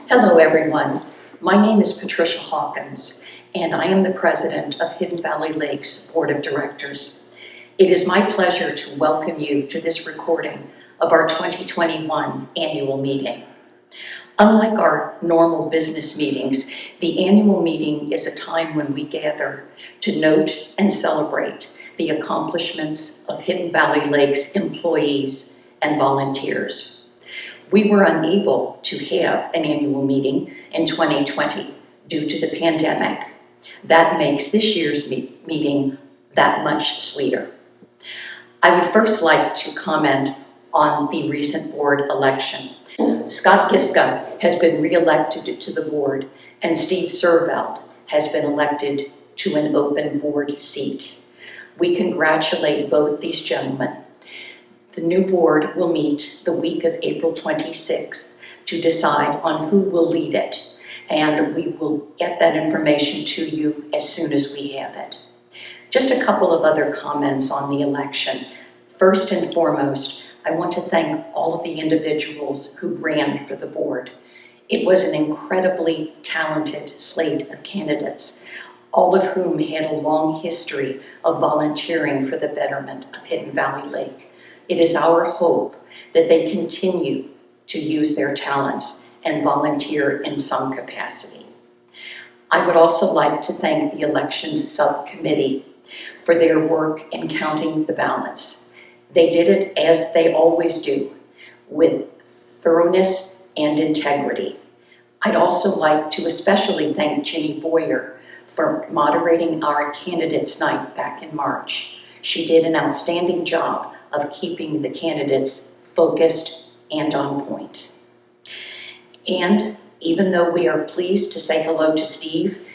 Hello, everyone. My name is Patricia Hawkins, and I am the president of Hidden Valley Lakes Board of Directors. It is my pleasure to welcome you to this recording of our 2021 annual meeting. Unlike our normal business meetings, the annual meeting is a time when we gather to note and celebrate the accomplishments of Hidden Valley Lakes employees and volunteers. We were unable to have an annual meeting in 2020 due to the pandemic. That makes this year's meeting that much sweeter. I would first like to comment on the recent board election. Scott Giska has been re-elected to the board, and Steve Serveld has been elected to an open board seat. We congratulate both these gentlemen. The new board will meet the week of April 26th to decide on who will lead it, and we will get that information to you as soon as we have it. Just a couple of other comments on the election. First and foremost, I want to thank all of the individuals who ran for the board. It was an incredibly talented slate of candidates, all of whom had a long history of volunteering for the betterment of Hidden Valley Lake. It is our hope that they continue to use their talents and volunteer in some capacity. I would also like to thank the Elections Subcommittee for their work in counting the ballots. They did it as they always do, with thoroughness and integrity. I'd also like to especially thank Ginny Boyer for moderating our candidates' night back in March. She did an outstanding job of keeping the candidates focused and on point. And even though we are pleased to say hello to Steve,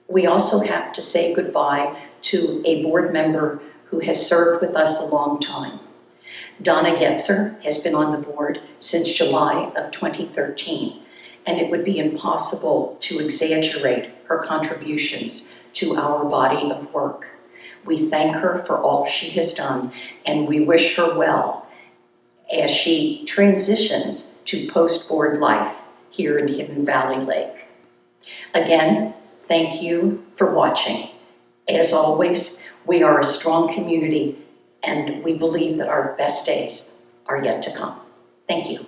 we also have to say goodbye to a board member who has served with us a long time. Donna Getzer has been on the board since July of 2013, and it would be impossible to exaggerate her contributions to our body of work. We thank her for all she has done, and we wish her well as she transitions to post-board life here in Hidden Valley Lake. Again, thank you for watching. As always, we are a strong community, and we believe that our best days are yet to come. Thank you.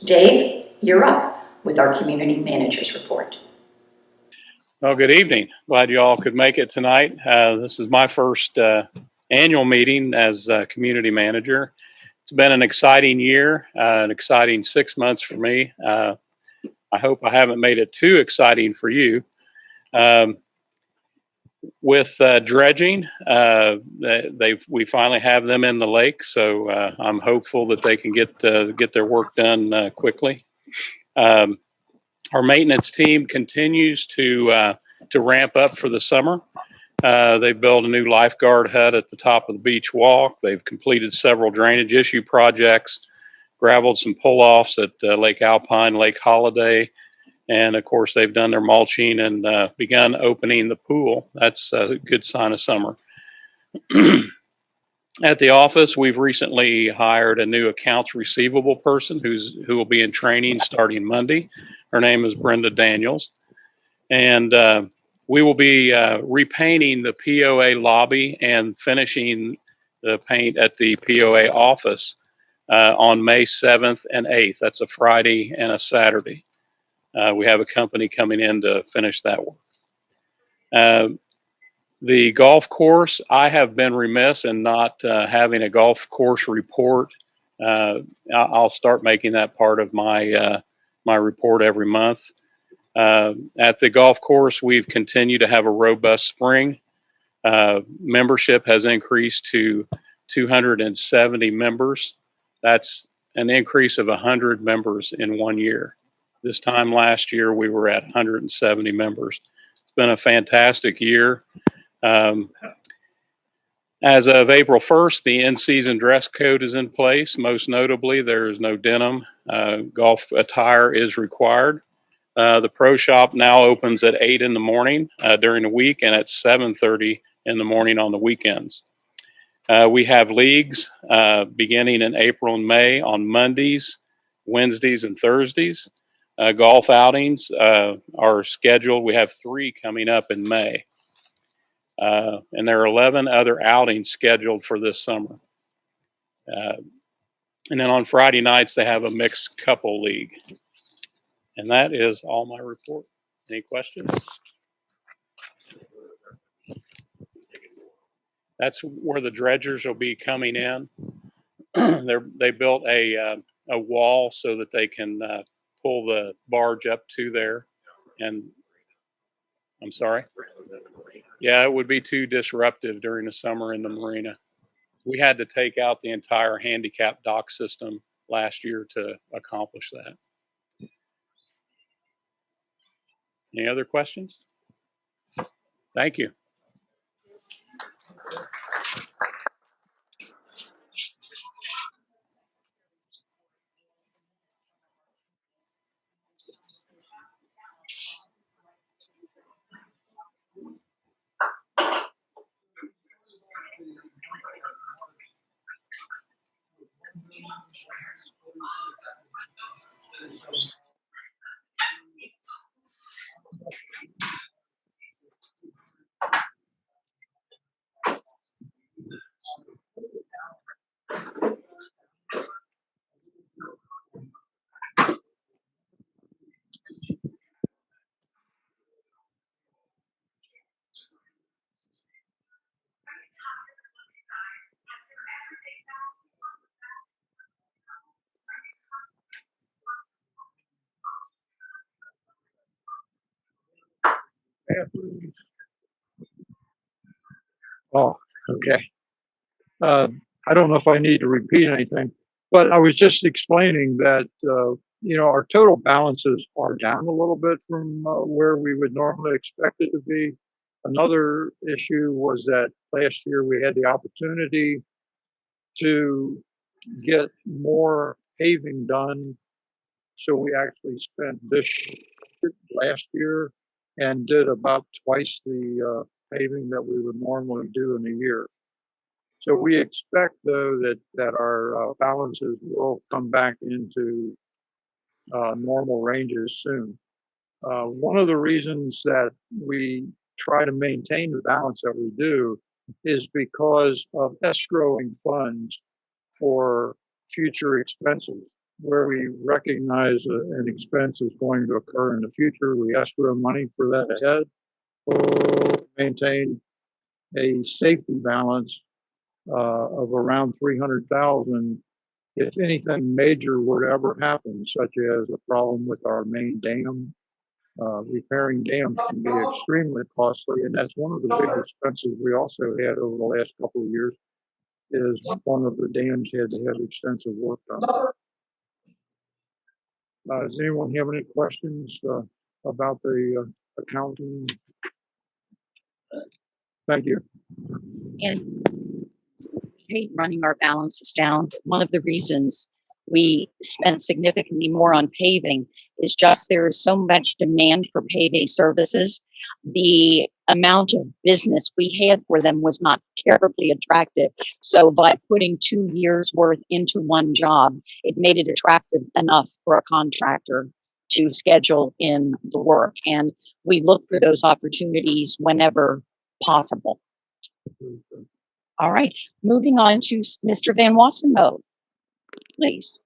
Dave, you're up with our Community Managers Report. Well, good evening. Glad you all could make it tonight. This is my first annual meeting as community manager. It's been an exciting year, an exciting 6 months for me. I hope I haven't made it too exciting for you. With dredging, we finally have them in the lake, so I'm hopeful that they can get their work done quickly. Our maintenance team continues to ramp up for the summer. They've built a new lifeguard hut at the top of the beach walk. They've completed several drainage issue projects, graveled some pull-offs at Lake Alpine, Lake Holiday, and of course they've done their mulching and begun opening the pool. That's a good sign of summer. At the office, we've recently hired a new accounts receivable person who will be in training starting Monday. Her name is Brenda Daniels. And we will be repainting the POA lobby and finishing the paint at the POA office on May 7th and 8th. That's a Friday and a Saturday. We have a company coming in to finish that work. The golf course, I have been remiss in not having a golf course report. I'll start making that part of my report every month. At the golf course, we've continued to have a robust spring. Membership has increased to 270 members. That's an increase of 100 members in 1 year. This time last year, we were at 170 members. It's been a fantastic year. As of April 1st, the in-season dress code is in place. Most notably, there is no denim. Golf attire is required. The pro shop now opens at 8 in the morning during the week and at 7:30 in the morning on the weekends. We have leagues beginning in April and May on Mondays, Wednesdays, and Thursdays. Golf outings are scheduled. We have 3 coming up in May. And there are 11 other outings scheduled for this summer. And then on Friday nights, they have a mixed couple league. And that is all my report. Any questions? That's where the dredgers will be coming in. They built a wall so that they can pull the barge up to there. And I'm sorry? Yeah, it would be too disruptive during the summer in the marina. We had to take out the entire handicap dock system last year to accomplish that. Any other questions? Thank you. Oh, okay. I don't know if I need to repeat anything, but I was just explaining that, our total balances are down a little bit from where we would normally expect it to be. Another issue was that last year we had the opportunity to get more paving done. So we actually spent last year and did about twice the paving that we would normally do in a year. So we expect, though, that our balances will come back into normal ranges soon. One of the reasons that we try to maintain the balance that we do is because of escrowing funds for future expenses. Where we recognize an expense is going to occur in the future, we escrow money for that ahead. We'll maintain a safety balance of around 300,000 if anything major were to ever happen, such as a problem with our main dam. Repairing dams can be extremely costly, and that's one of the big expenses we also had over the last couple of years. Is one of the dams had to have extensive work done. Does anyone have any questions about the accounting? Thank you. And we hate running our balances down. One of the reasons we spent significantly more on paving is just there is so much demand for paving services. The amount of business we had for them was not terribly attractive. So by putting 2 years worth into one job, it made it attractive enough for a contractor to schedule in the work. And we look for those opportunities whenever possible. All right, moving on to Mr. Van Wassenbo, please.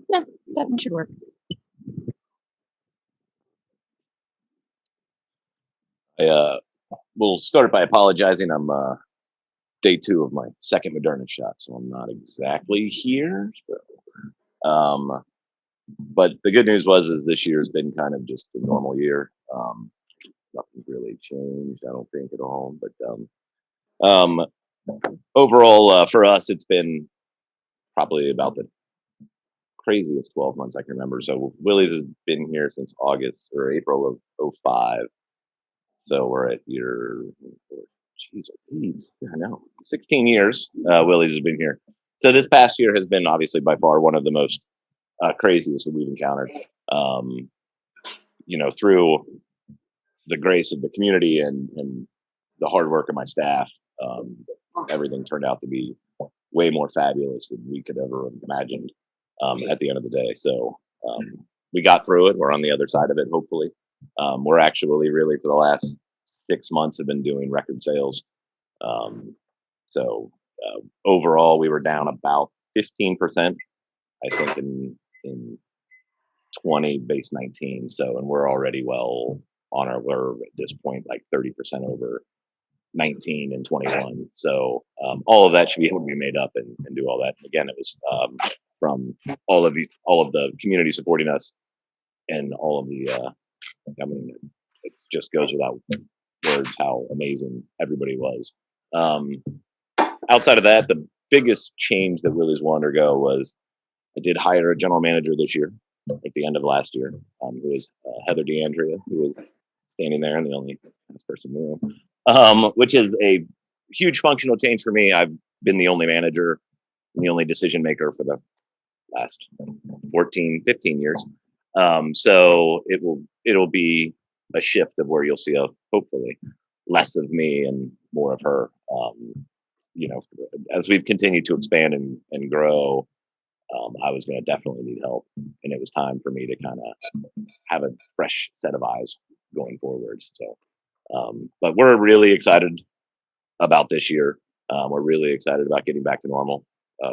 No, that one should work. I will start by apologizing. I'm day 2 of my second Moderna shot, so I'm not exactly here. So, but the good news is this year has been kind of just a normal year. Nothing's really changed, I don't think, at all. But overall, for us, it's been probably about the craziest 12 months I can remember. So Willie's has been here since August or April of 2005. So we're at year, geez, I know, 16 years. Willie's has been here. So this past year has been obviously by far one of the most craziest that we've encountered. Through the grace of the community and the hard work of my staff, everything turned out to be way more fabulous than we could ever have imagined at the end of the day. So we got through it. We're on the other side of it, hopefully. We're actually really for the last 6 months have been doing record sales. So overall, we were down about 15%, I think, in 20 base 19. So, and we're already well on our, we're at this point like 30% over 19 and 21. So all of that should be able to be made up and do all that. And again, it was from all of the community supporting us and all of the, I mean, it just goes without words how amazing everybody was. Outside of that, the biggest change that Willie's will undergo was I did hire a general manager this year at the end of last year, who was Heather DeAndrea, who was standing there and the only person in the room, which is a huge functional change for me. I've been the only manager and the only decision maker for the last 14, 15 years. So it'll be a shift of where you'll see hopefully less of me and more of her. You know, as we've continued to expand and grow, I was going to definitely need help, and it was time for me to kind of have a fresh set of eyes going forward. So, but we're really excited about this year. We're really excited about getting back to normal.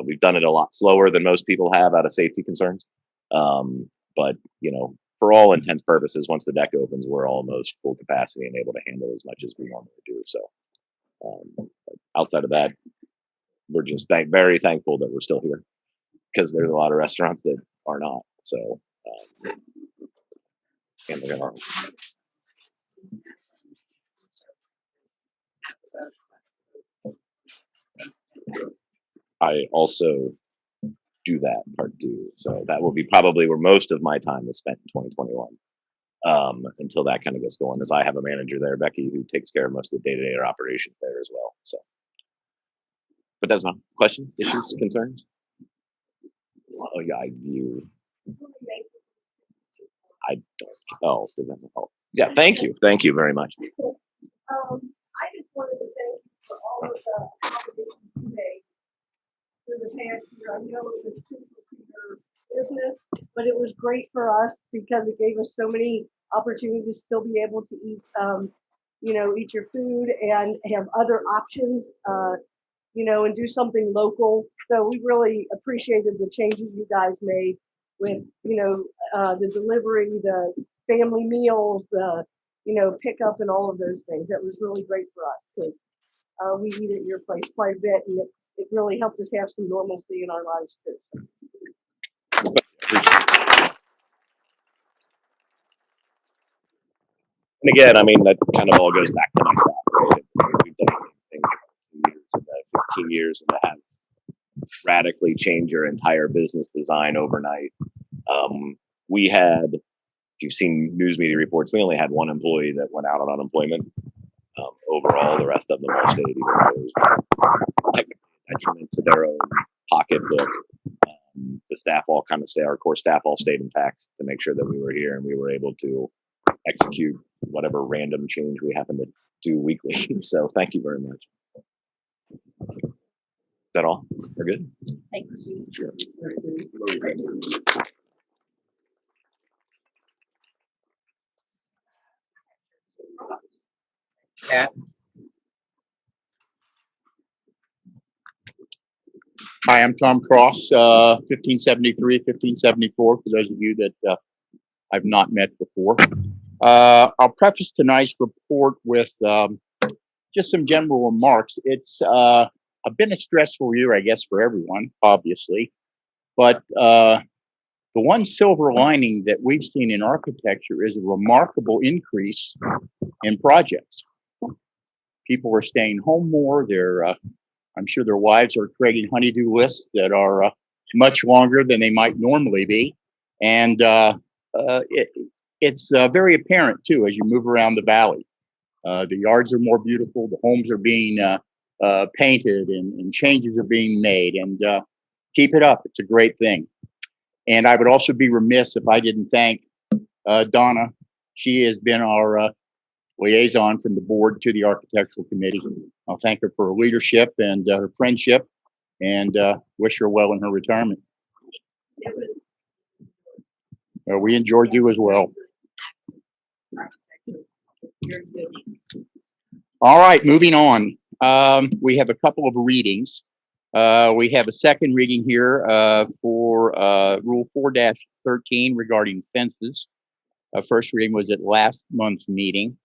We've done it a lot slower than most people have out of safety concerns. But you know, for all intents purposes, once the deck opens, we're almost full capacity and able to handle as much as we normally do. So, outside of that, we're just very thankful that we're still here, because there's a lot of restaurants that are not. So, and they're not. I also do that part too. So that will be probably where most of my time is spent in 2021. Until that kind of gets going, as I have a manager there, Becky, who takes care of most of the day-to-day operations there as well. So, but that's not questions, issues, concerns. Oh yeah, I don't. Oh, does that help? Yeah, thank you very much. I just wanted to thank you for all of the accommodations you made through the past year. I know it was crucial to your business, but it was great for us because it gave us so many opportunities to still be able to eat, eat your food and have other options, and do something local. So we really appreciated the changes you guys made with, the delivery, the family meals, the pickup and all of those things. That was really great for us because we eat at your place quite a bit, and it really helped us have some normalcy in our lives too. And again, I mean, that kind of all goes back to my staff, right? We've done the same thing for 2 years and 15 years, and to have radically change your entire business design overnight. We had, if you've seen news media reports, we only had one employee that went out on unemployment. Overall, the rest of them all stayed, even though it was technically a detriment to their own pocketbook. The staff all kind of our core staff all stayed intact to make sure that we were here and we were able to execute whatever random change we happen to do weekly. So thank you very much. Is that all? We're good? Thanks. Sure. Hi, I'm Tom Cross, 1573, 1574, for those of you that I've not met before. I'll preface tonight's report with just some general remarks. It's been a stressful year, I guess, for everyone, obviously. But the one silver lining that we've seen in architecture is a remarkable increase in projects. People are staying home more. I'm sure their wives are creating honey-do lists that are much longer than they might normally be. And it's very apparent, too, as you move around the valley. The yards are more beautiful. The homes are being painted and changes are being made. And keep it up. It's a great thing. And I would also be remiss if I didn't thank Donna. She has been our liaison from the board to the architectural committee. I'll thank her for her leadership and her friendship, and wish her well in her retirement. It was We enjoyed you as well. Very good. All right, moving on. We have a couple of readings. We have a second reading here for Rule 4-13 regarding fences. First reading was at last month's meeting.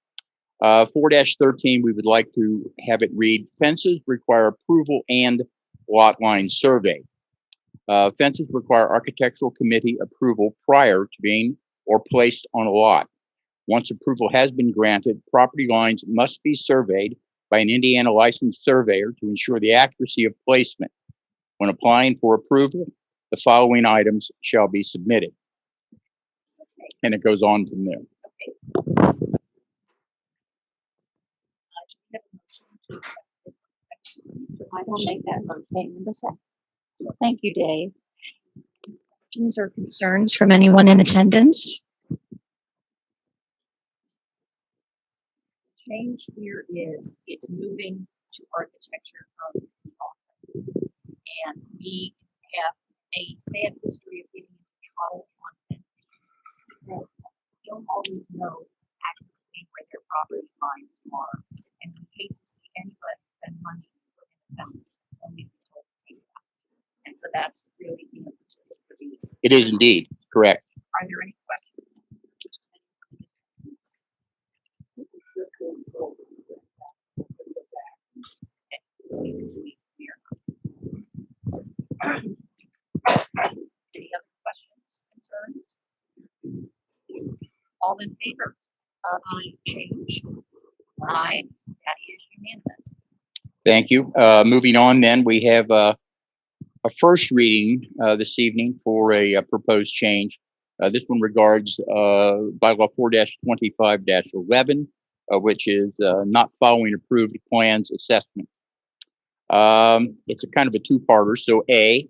4-13, we would like to have it read, fences require approval and lot line survey. Fences require architectural committee approval prior to being or placed on a lot. Once approval has been granted, property lines must be surveyed by an Indiana licensed surveyor to ensure the accuracy of placement. When applying for approval, the following items shall be submitted. And it goes on from there. I will make that motion in a second. Thank you, Dave. Questions or concerns from anyone in attendance? Change here is it's moving to architecture of the office. And we have a sad history of getting into trouble on it. People don't always know accurately where their property lines are. And we hate to see anybody spend money for a fence only to be told to take it out. And so that's really the impetus for these. It is indeed correct. Are there any questions? Any other questions, concerns? All in favor of the change? Aye, that is unanimous. Thank you. Moving on then, we have a first reading this evening for a proposed change. This one regards bylaw 4-25-11, which is not following approved plans assessment. It's a kind of a two-parter. So A,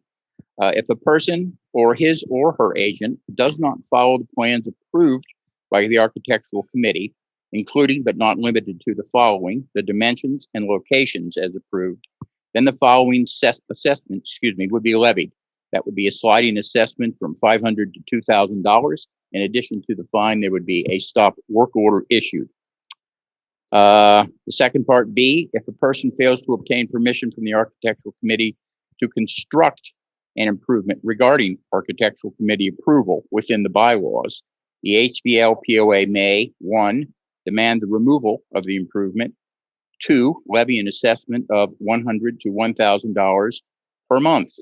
if a person or his or her agent does not follow the plans approved by the architectural committee, including but not limited to the following, the dimensions and locations as approved, then the following assessment, would be levied. That would be a sliding assessment from $500 to $2,000. In addition to the fine, there would be a stop work order issued. The second part B, if a person fails to obtain permission from the architectural committee to construct an improvement regarding architectural committee approval within the bylaws, the HVLPOA may 1. Demand the removal of the improvement, 2. Levy an assessment of $100 to $1,000 per month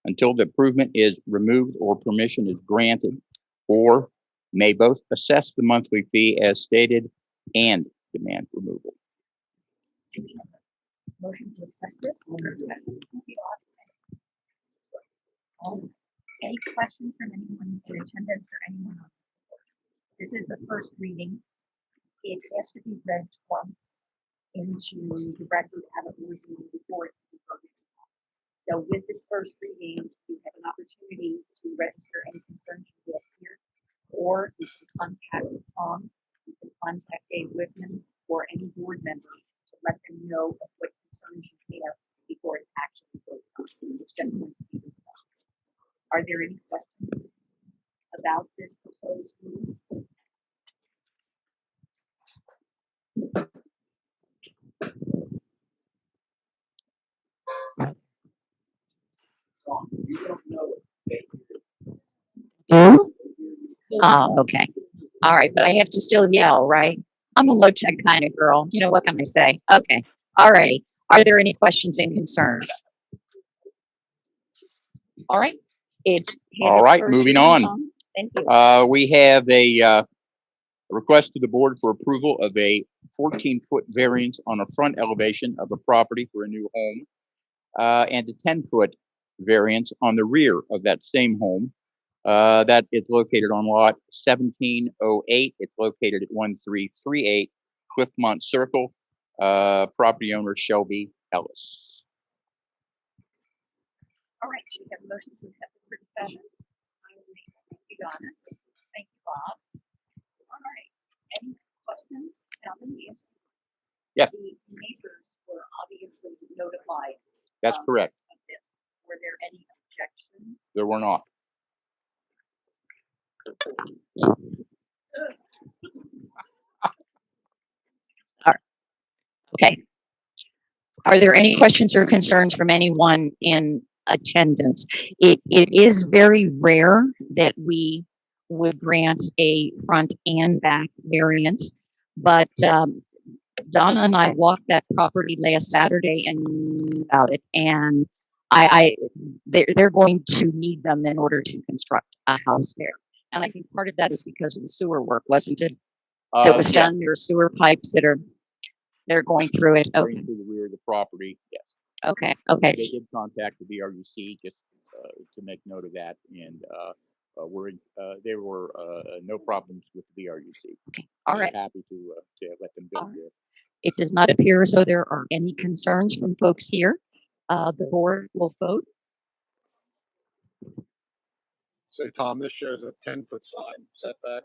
until the improvement is removed or permission is granted, or may both assess the monthly fee as stated and demand removal. Motion to accept this? Any questions from anyone in attendance or anyone on? This is the first reading. It has to be read twice into the record at a board meeting before it can be voted on. So with this first reading, you have an opportunity to register any concerns you have here, or you can contact Tom, you can contact Dave Wisman, or any board member to let them know of what concerns you have before it's actually voted on. It's just going to be discussed. Are there any questions about this proposed rule? Oh, okay. All right, but I have to still yell, right? I'm a low tech kind of girl. You know, what can I say? Okay. All right. Are there any questions and concerns? All right. It's All right, moving on. Thank you. We have a request to the board for approval of a 14-foot variance on a front elevation of a property for a new home, and a 10-foot variance on the rear of that same home. That is located on lot 1708. It's located at 1338 Cliffmont Circle. Property owner Shelby Ellis. All right. Do we have a motion to accept it for discussion? Thank you, Donna. Thank you, Bob. All right. Any questions? Calvin, yes That's correct. of this. Were there any objections? There were not. Okay. Are there any questions or concerns from anyone in attendance? It is very rare that we would grant a front and back variance, but Donna and I walked that property last Saturday and knew about it, and they're going to need them in order to construct a house there. And I think part of that is because of the sewer work, wasn't it? That was Yeah, done. There are sewer pipes that are they're going through it. going Okay. through the rear of the property. Yes. Okay. Okay. They did contact the VRUC just to make note of that, and there were no problems with the VRUC. Okay. All right. They're happy to let them build there. It does not appear as though there are any concerns from folks here. The board will vote. Say, Tom, this shows a 10-foot side setback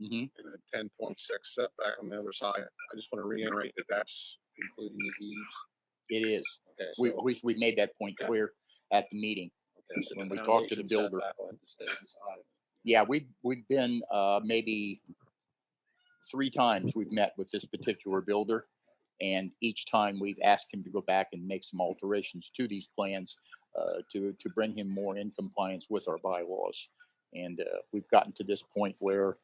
Hmm. and a 10.6 setback on the other side. I just want to reiterate that that's including the deed. It is. Okay, We made that point clear at the meeting. okay, so when the we talked to the foundation builder. setback will have to stay inside. Yeah, we've been maybe 3 times we've met with this particular builder, and each time we've asked him to go back and make some alterations to these plans to bring him more in compliance with our bylaws. And we've gotten to this point where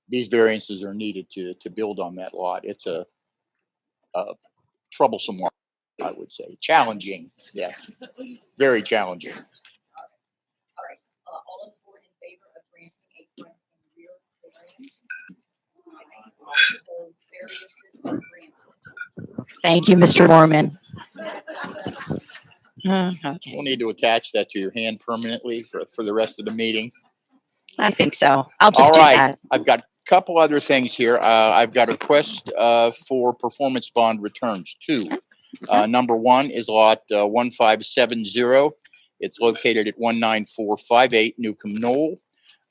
these variances are needed to build on that lot. It's a troublesome one, I would say. Challenging, yes, very challenging. All right. All of the board in favor of granting a front and rear variance? Those variances are granted. Thank you, Mr. Warman. Okay. We'll need to attach that to your hand permanently for the rest of the meeting. I think so. I'll just All do right. that. I've got a couple other things here. I've got a request for performance bond returns. 2. Number 1 is lot 1570. It's located at 19458 Newcomb Knoll.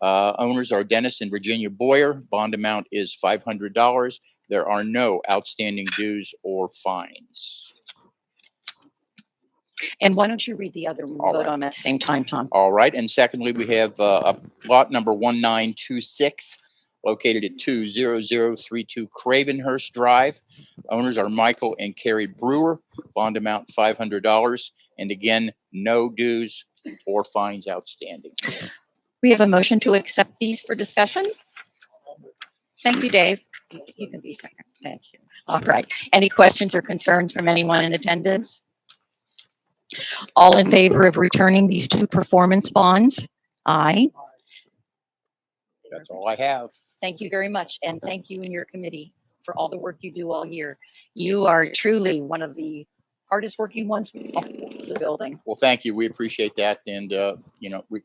Owners are Dennis and Virginia Boyer. Bond amount is $500. There are no outstanding dues or fines. And why don't you read the other one? We'll All vote right. on that same time, Tom. All right. And secondly, we have lot number 1926, located at 20032 Cravenhurst Drive. Owners are Michael and Carrie Brewer. Bond amount $500. And again, no dues or fines outstanding. We have a motion to accept these for discussion. Thank you, Dave. You can be second. Thank you. All right. Any questions or concerns from anyone in attendance? All in favor of returning these 2 performance bonds? Aye. That's all I have. Thank you very much. And thank you and your committee for all the work you do all year. You are truly one of the hardest working ones in the building. Well, thank you. We appreciate that. And,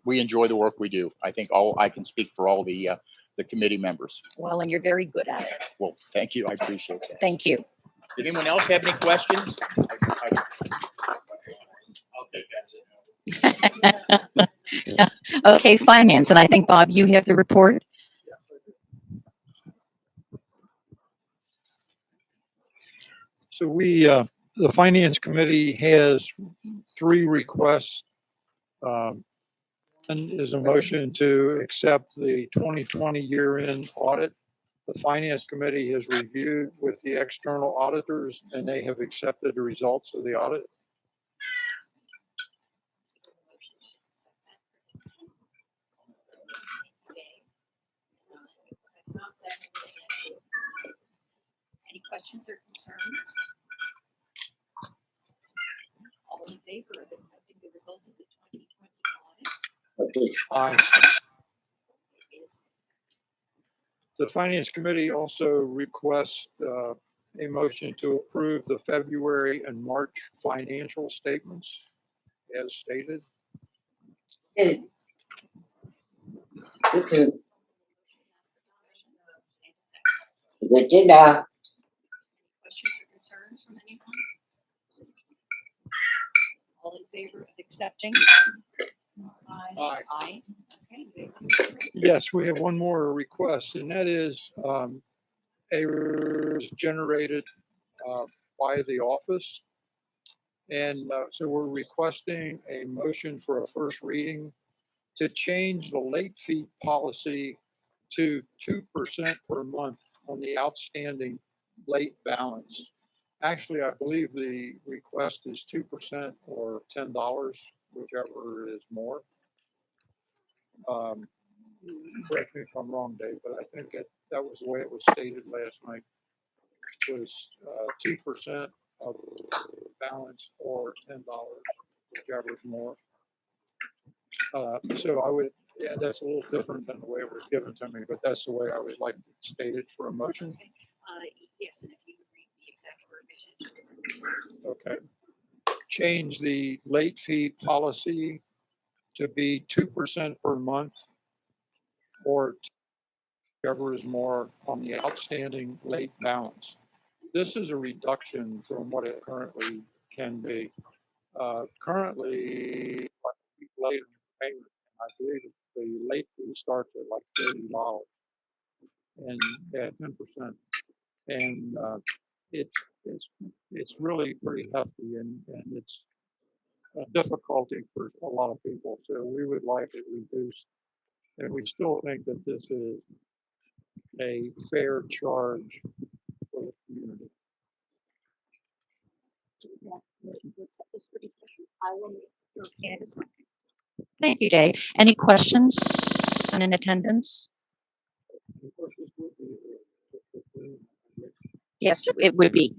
we enjoy the work we do. I think I can speak for all the committee members. Well, and you're very good at it. Well, thank you. I appreciate that. Thank you. Did anyone else have any questions? I'll take that. Okay, finance. And I think, Bob, you have the report. So the finance committee has 3 requests. One is a motion to accept the 2020 year-end audit. The finance committee has reviewed with the external auditors and they have accepted the results of the audit. Any questions or concerns? All in favor of accepting the result of the 2020 audit? The finance committee also requests a motion to approve the February and March financial statements as stated. Questions or concerns from anyone? All in favor of accepting? Aye. Aye. Okay. Yes, we have one more request, and that is errors generated by the office. And so we're requesting a motion for a first reading to change the late fee policy to 2% per month on the outstanding late balance. Actually, I believe the request is 2% or $10, whichever is more. Correct me if I'm wrong, Dave, but I think that was the way it was stated last night. Was 2% of balance or $10, whichever is more. So I would, yeah, that's a little different than the way it was given to me, but that's the way I would like it stated for a motion. Yes, and if you read the exact verbiage. Okay. Change the late fee policy to be 2% per month or whichever is more on the outstanding late balance. This is a reduction from what it currently can be. Currently, late payment, I believe the late fee starts at like $30 and at 10%. And it's really pretty hefty and it's a difficulty for a lot of people. So we would like it reduced. And we still think that this is a fair charge for the community. Thank you, Dave. Any questions in attendance? Yes, it would be.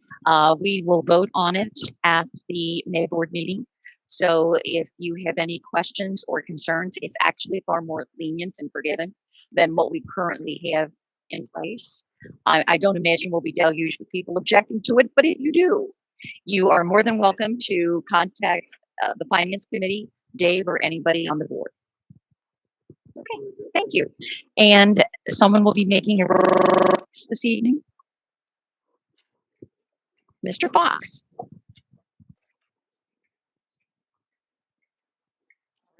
We will vote on it at the May board meeting. So if you have any questions or concerns, it's actually far more lenient and forgiving than what we currently have in place. I don't imagine we'll be deluged with people objecting to it, but if you do, you are more than welcome to contact the Finance Committee, Dave, or anybody on the board. Okay, thank you. And someone will be making a this evening. Mr. Fox. How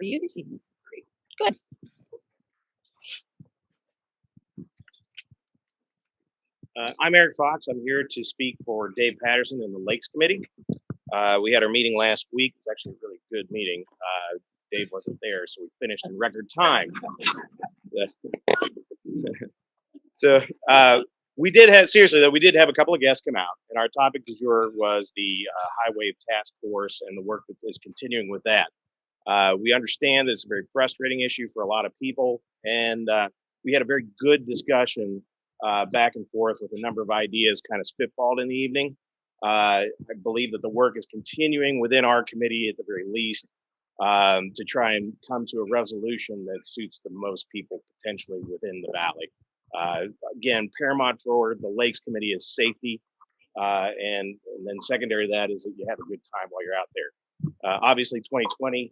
are you this evening? Good. I'm Eric Fox. I'm here to speak for Dave Patterson and the Lakes Committee. We had our meeting last week. It was actually a really good meeting. Dave wasn't there, so we finished in record time. So we did have, seriously though, we did have a couple of guests come out, and our topic du jour was the Highway Task Force and the work that is continuing with that. We understand that it's a very frustrating issue for a lot of people, and we had a very good discussion back and forth with a number of ideas kind of spitballed in the evening. I believe that the work is continuing within our committee at the very least to try and come to a resolution that suits the most people potentially within the valley. Again, paramount for the Lakes Committee is safety, and then secondary to that is that you have a good time while you're out there. Obviously, 2020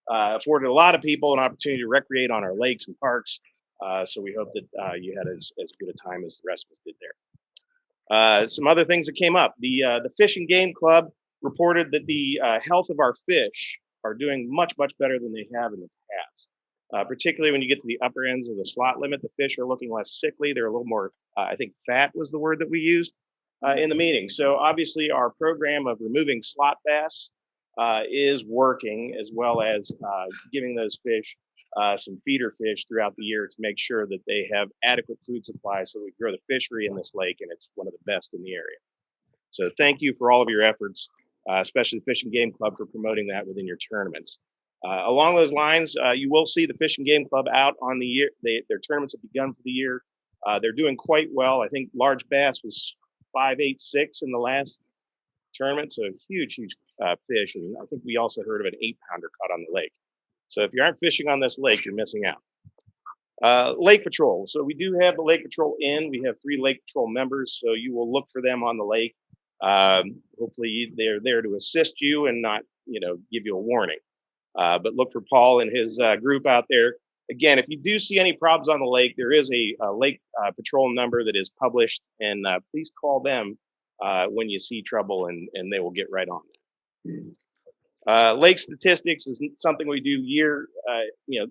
afforded a lot of people an opportunity to recreate on our lakes and parks, so we hope that you had as good a time as the rest of us did there. Some other things that came up. The Fish and Game Club reported that the health of our fish are doing much better than they have in the past. Particularly when you get to the upper ends of the slot limit, the fish are looking less sickly. They're a little more, I think fat was the word that we used in the meeting. So obviously our program of removing slot bass is working, as well as giving those fish some feeder fish throughout the year to make sure that they have adequate food supply so we grow the fishery in this lake, and it's one of the best in the area. So thank you for all of your efforts, especially the Fish and Game Club for promoting that within your tournaments. Along those lines, you will see the Fish and Game Club out on the year. Their tournaments have begun for the year. They're doing quite well. I think large bass was 5.86 in the last tournament, so huge fish. And I think we also heard of an 8-pounder caught on the lake. So if you aren't fishing on this lake, you're missing out. Lake Patrol. So we do have the Lake Patrol in. We have 3 Lake Patrol members, so you will look for them on the lake. Hopefully they're there to assist you and not, give you a warning. But look for Paul and his group out there. Again, if you do see any problems on the lake, there is a Lake Patrol number that is published, and please call them when you see trouble, and they will get right on it. Lake statistics is something we do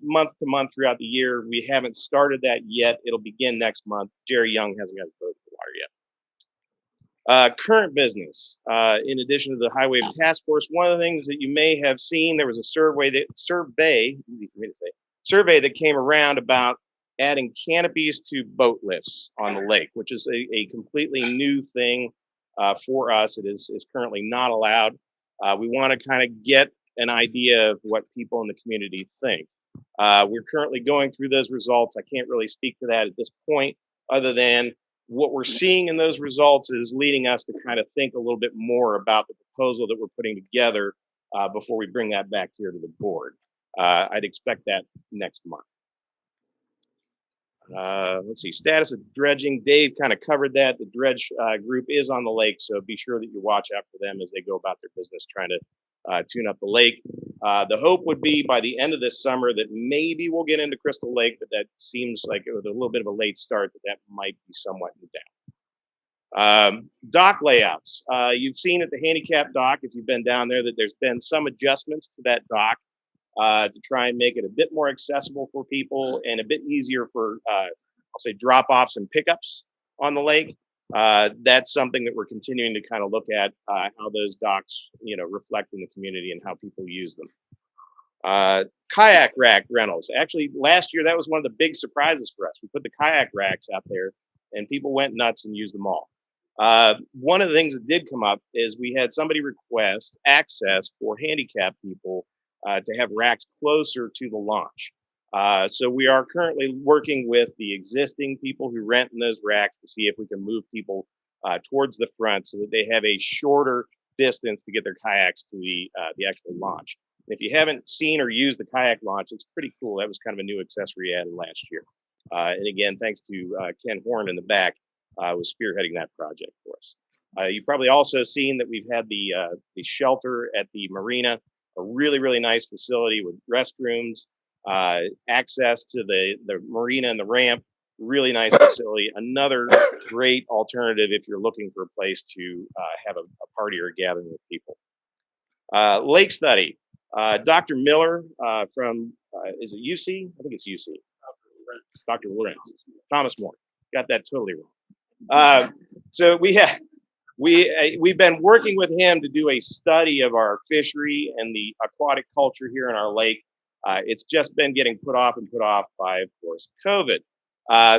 month to month throughout the year. We haven't started that yet. It'll begin next month. Jerry Young hasn't got his boat in the water Current business. In addition to the Highway Task Force, one of the things that you may have seen, there was a survey, easy for me to say, survey that came around about adding canopies to boat lifts on the lake, which is a completely new thing for us. It is currently not allowed. We want to kind of get an idea of what people in the community think. We're currently going through those results. I can't really speak to that at this point, other than what we're seeing in those results is leading us to kind of think a little bit more about the proposal that we're putting together before we bring that back here to the board. I'd expect that next month. Let's see, status of dredging. Dave kind of covered that. The dredge group is on the lake, so be sure that you watch out for them as they go about their business trying to tune up the lake. The hope would be by the end of this summer that maybe we'll get into Crystal Lake, but that seems like it was a little bit of a late start, that might be somewhat in doubt. Dock layouts. You've seen at the handicap dock, if you've been down there, that there's been some adjustments to that dock to try and make it a bit more accessible for people and a bit easier for, I'll say, drop-offs and pickups on the lake. That's something that we're continuing to kind of look at how those docks, reflect in the community and how people use them. Kayak rack rentals. Actually, last year, that was one of the big surprises for us. We put the kayak racks out there and people went nuts and used them all. One of the things that did come up is we had somebody request access for handicapped people to have racks closer to the launch. So we are currently working with the existing people who rent in those racks to see if we can move people towards the front so that they have a shorter distance to get their kayaks to the actual launch. And if you haven't seen or used the kayak launch, it's pretty cool. That was kind of a new accessory added last year. And again, thanks to Ken Horn in the back, was spearheading that project for us. You've probably also seen that we've had the shelter at the marina, a really, really nice facility with restrooms, access to the marina and the ramp. Really nice facility. Another great alternative if you're looking for a place to have a party or a gathering with people. Lake study. Dr. Miller from, is it UC? I think it's UC. Dr. Lorenz. Thomas More. Got that totally wrong. So we've been working with him to do a study of our fishery and the aquatic culture here in our lake. It's just been getting put off by, of course, COVID.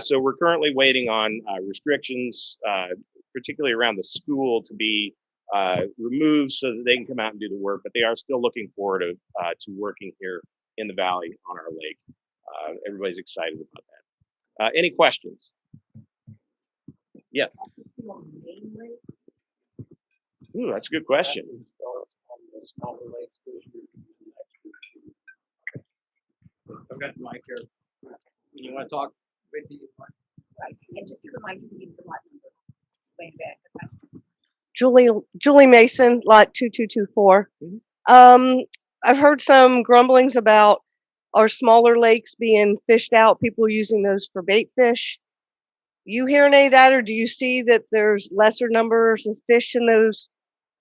So we're currently waiting on restrictions, particularly around the school, to be removed so that they can come out and do the work. But they are still looking forward to working here in the valley on our lake. Everybody's excited about that. Any questions? Yes. Ooh, that's a good question. I've got the mic here. You want to talk? Right. And just to remind you, the lot number. Way back. Julie Mason, lot 2224. I've heard some grumblings about our smaller lakes being fished out, people using those for bait fish. You hear any of that, or do you see that there's lesser numbers of fish in those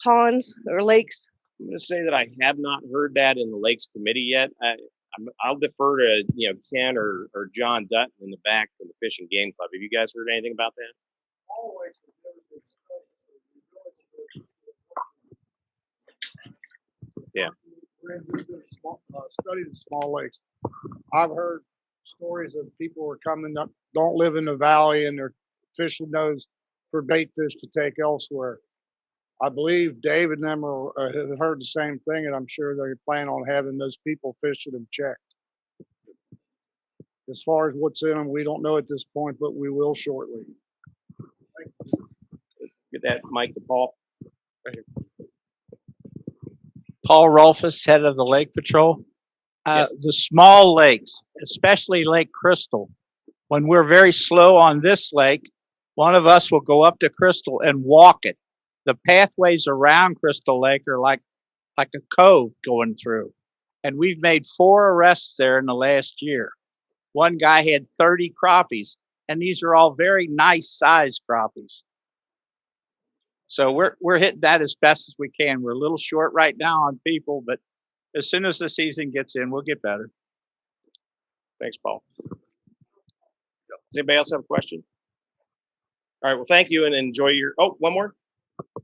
ponds or lakes? I'm going to say that I have not heard that in the Lakes Committee yet. I'll defer to Ken or John Dutton in the back from the Fish and Game Club. Have you guys heard anything about that? Yeah. Study the small lakes. I've heard stories of people who are coming up, don't live in the valley, and they're fishing those for bait fish to take elsewhere. I believe Dave and them have heard the same thing, and I'm sure they plan on having those people fishing them checked. As far as what's in them, we don't know at this point, but we will shortly. Get that mic to Paul. Paul Rolfus, head of the Lake Patrol. Yes. The small lakes, especially Lake Crystal, when we're very slow on this lake, one of us will go up to Crystal and walk it. The pathways around Crystal Lake are like a cove going through. And we've made 4 arrests there in the last year. One guy had 30 crappies, and these are all very nice sized crappies. So we're hitting that as best as we can. We're a little short right now on people, but as soon as the season gets in, we'll get better. Thanks, Paul. Does anybody else have a question? All right, well, thank you and enjoy your, oh, one more?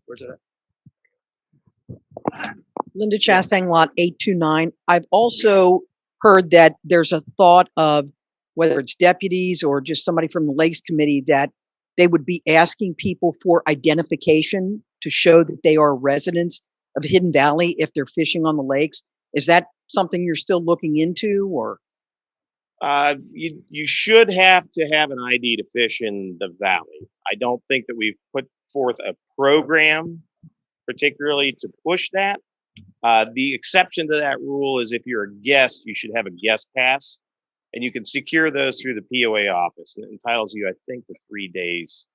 Where's it at? Linda Chastain, lot 829. I've also heard that there's a thought of whether it's deputies or just somebody from the Lakes Committee that they would be asking people for identification to show that they are residents of Hidden Valley if they're fishing on the lakes. Is that something you're still looking into, or? You should have to have an ID to fish in the valley. I don't think that we've put forth a program particularly to push that. The exception to that rule is if you're a guest, you should have a guest pass, and you can secure those through the POA office. And it entitles you, I think, to 3 days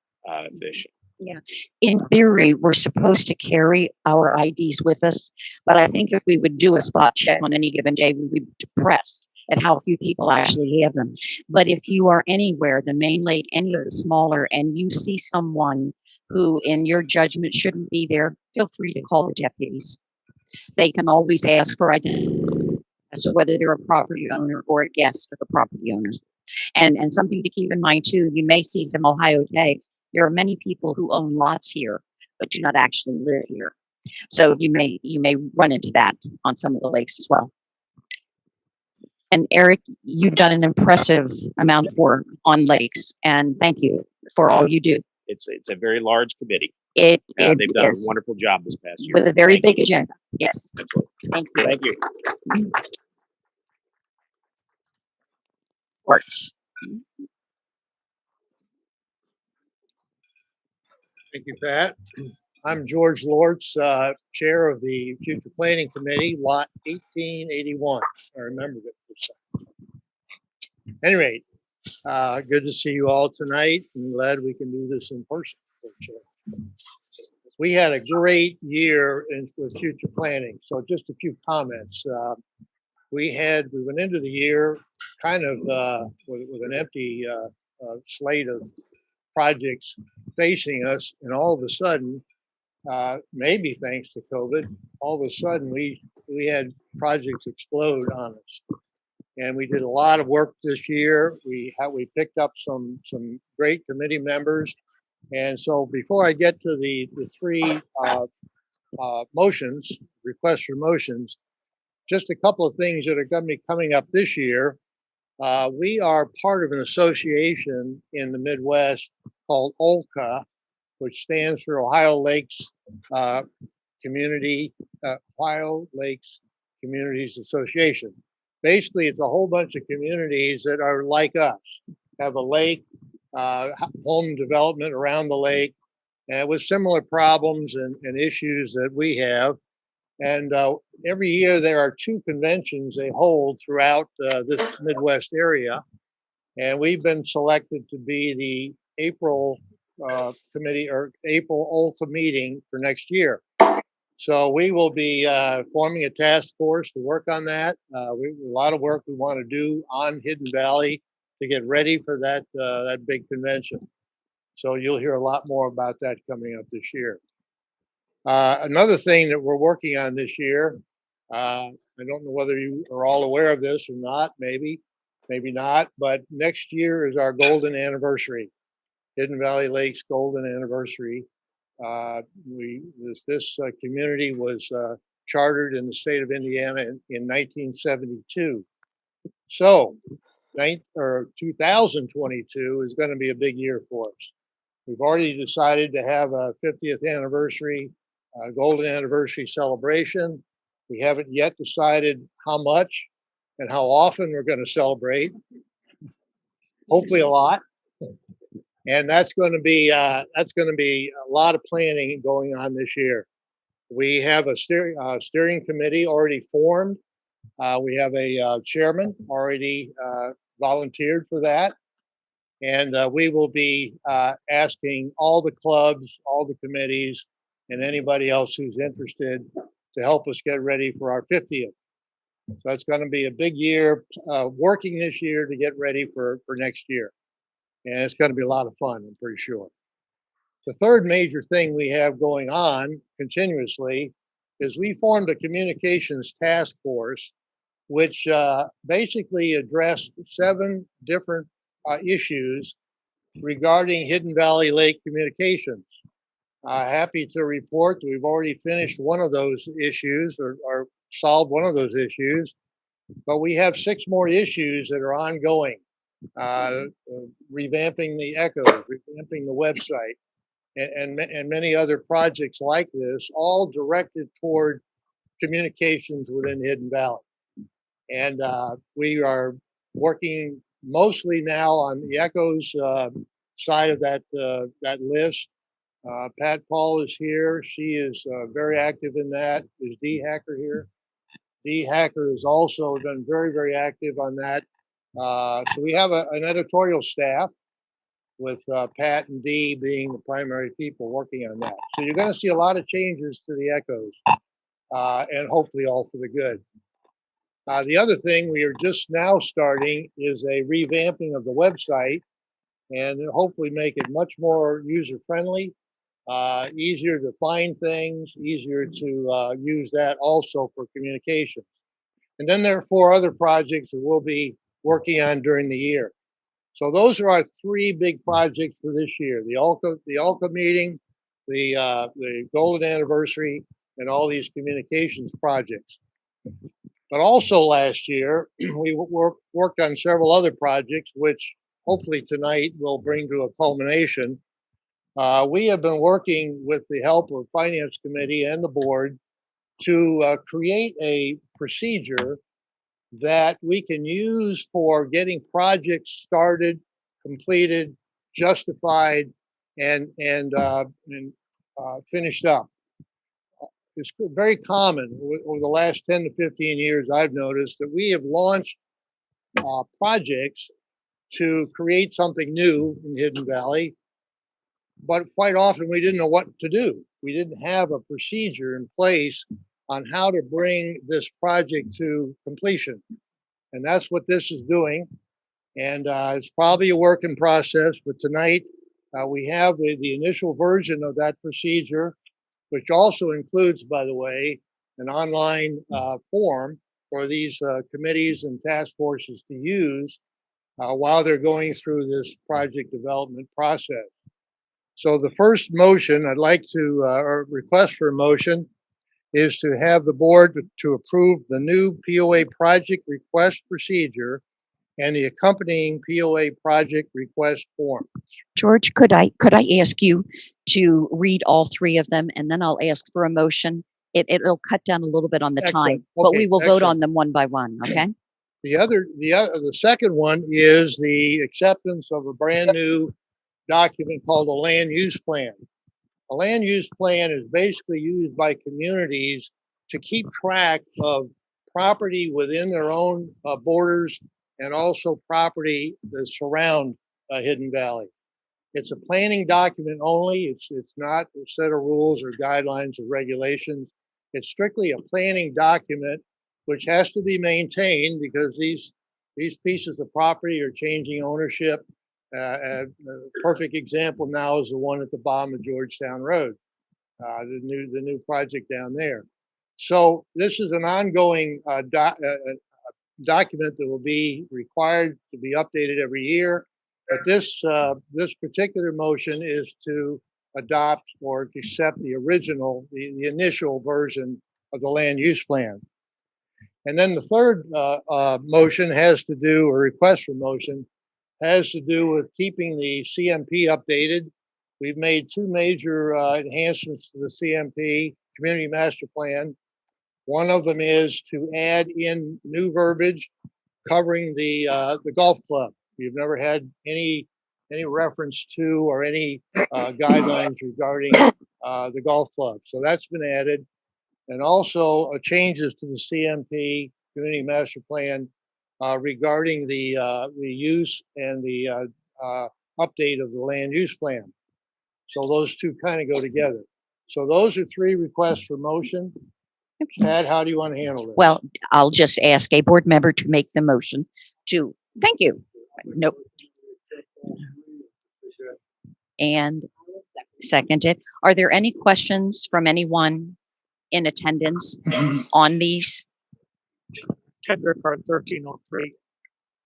fishing. Yeah. In theory, we're supposed to carry our IDs with us, but I think if we would do a spot check on any given day, we would depress at how few people actually have them. But if you are anywhere, the main lake, any of the smaller, and you see someone who, in your judgment, shouldn't be there, feel free to call the deputies. They can always ask for identity as to whether they're a property owner or a guest of the property owners. And something to keep in mind too, you may see some Ohio tags. There are many people who own lots here, but do not actually live here. So you may run into that on some of the lakes as well. And Eric, you've done an impressive amount of work on lakes, and thank you for all you do. It's a very large committee. It They've done a is, wonderful job this past year. with a very Thank big you. agenda. Yes, Absolutely. thank you. Thank you. Works. Thank you, Pat. I'm George Lortz, Chair of the Future Planning Committee, Lot 1881. I remembered it this time. Any rate, good to see you all tonight. I'm glad we can do this in person. We had a great year with future planning. So just a few comments. We went into the year kind of with an empty slate of projects facing us, and all of a sudden, maybe thanks to COVID, all of a sudden we had projects explode on us, and we did a lot of work this year. We picked up some great committee members, and so before I get to the three motions, requests for motions, just a couple of things that are going to be coming up this year. We are part of an association in the Midwest called OLCA, which stands for Ohio Lakes Ohio Lakes Communities Association. Basically, it's a whole bunch of communities that are like us, have a lake, home development around the lake, and with similar problems and issues that we have. And every year there are 2 conventions they hold throughout this Midwest area. And we've been selected to be the April committee or April OLCA meeting for next year. So we will be forming a task force to work on that. A lot of work we want to do on Hidden Valley to get ready for that big convention. So you'll hear a lot more about that coming up this year. Another thing that we're working on this year, I don't know whether you are all aware of this or not, maybe not, but next year is our golden anniversary, Hidden Valley Lakes golden anniversary. This community was chartered in the state of Indiana in 1972. So 2022 is going to be a big year for us. We've already decided to have a 50th anniversary, golden anniversary celebration. We haven't yet decided how much and how often we're going to celebrate. Hopefully a lot. And that's going to be a lot of planning going on this year. We have a steering committee already formed. We have a chairman already volunteered for that. And we will be asking all the clubs, all the committees, and anybody else who's interested to help us get ready for our 50th. So it's going to be a big year, working this year to get ready for next year. And it's going to be a lot of fun, I'm pretty sure. The third major thing we have going on continuously is we formed a communications task force, which basically addressed 7 different issues regarding Hidden Valley Lake communications. Happy to report that we've already finished one of those issues or solved one of those issues, but we have 6 more issues that are ongoing. Revamping the echoes, revamping the website, and many other projects like this, all directed toward communications within Hidden Valley. And we are working mostly now on the echoes side of that list. Pat Paul is here. She is very active in that. Is Dee Hacker here? Dee Hacker has also been very, very active on that. So we have an editorial staff with Pat and Dee being the primary people working on that. So you're going to see a lot of changes to the echoes, and hopefully all for the good. The other thing we are just now starting is a revamping of the website and hopefully make it much more user friendly, easier to find things, easier to use that also for communication. And then there are 4 other projects that we'll be working on during the year. So those are our 3 big projects for this year: the ALCA meeting, the golden anniversary, and all these communications projects. But also last year, we worked on several other projects, which hopefully tonight will bring to a culmination. We have been working with the help of Finance Committee and the board to create a procedure that we can use for getting projects started, completed, justified, and finished up. It's very common over the last 10 to 15 years. I've noticed that we have launched projects to create something new in Hidden Valley, but quite often we didn't know what to do. We didn't have a procedure in place on how to bring this project to completion. And that's what this is doing. And it's probably a work in process, but tonight we have the initial version of that procedure, which also includes, by the way, an online form for these committees and task forces to use while they're going through this project development process. So the first motion I'd like to, or request for a motion, is to have the board to approve the new POA project request procedure and the accompanying POA project request form. George, could I ask you to read all 3 of them, and then I'll ask for a motion? It'll cut down a little bit on the time, Excellent. but Okay, we will vote excellent. on them one by one. Okay. The second one is the acceptance of a brand new document called a land use plan. A land use plan is basically used by communities to keep track of property within their own borders and also property that surround Hidden Valley. It's a planning document only. It's not a set of rules or guidelines or regulations. It's strictly a planning document which has to be maintained because these pieces of property are changing ownership. A perfect example now is the one at the bottom of Georgetown Road, the new project down there. So this is an ongoing document that will be required to be updated every year. But this particular motion is to adopt or accept the original, the initial version of the land use plan. And then the third motion has to do, or request for motion, has to do with keeping the CMP updated. We've made 2 major enhancements to the CMP, Community Master Plan. One of them is to add in new verbiage covering the golf club. We've never had any reference to or any guidelines regarding the golf club. So that's been added. And also changes to the CMP, Community Master Plan, regarding the use and the update of the land use plan. So those 2 kind of go together. So those are 3 requests for motion. Okay. Pat, how do you want to handle this? Well, I'll just ask a board member to make the motion to, thank you. Nope. And second it. Are there any questions from anyone in attendance on these? Ted Rickard, 1303.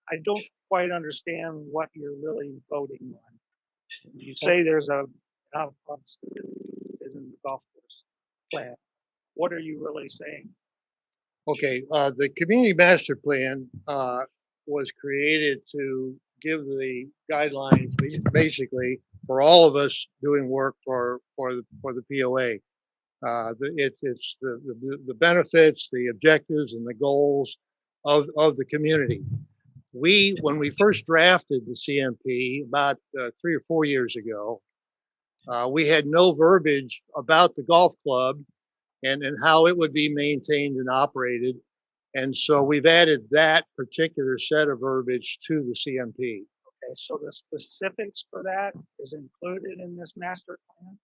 I don't quite understand what you're really voting on. You say there's a in the golf course plan. What are you really saying? Okay, the community master plan was created to give the guidelines basically for all of us doing work for the POA. It's the benefits, the objectives, and the goals of the community. When we first drafted the CMP about 3 or 4 years ago, we had no verbiage about the golf club and how it would be maintained and operated. And so we've added that particular set of verbiage to the CMP. Okay, so the specifics for that is included in this master plan?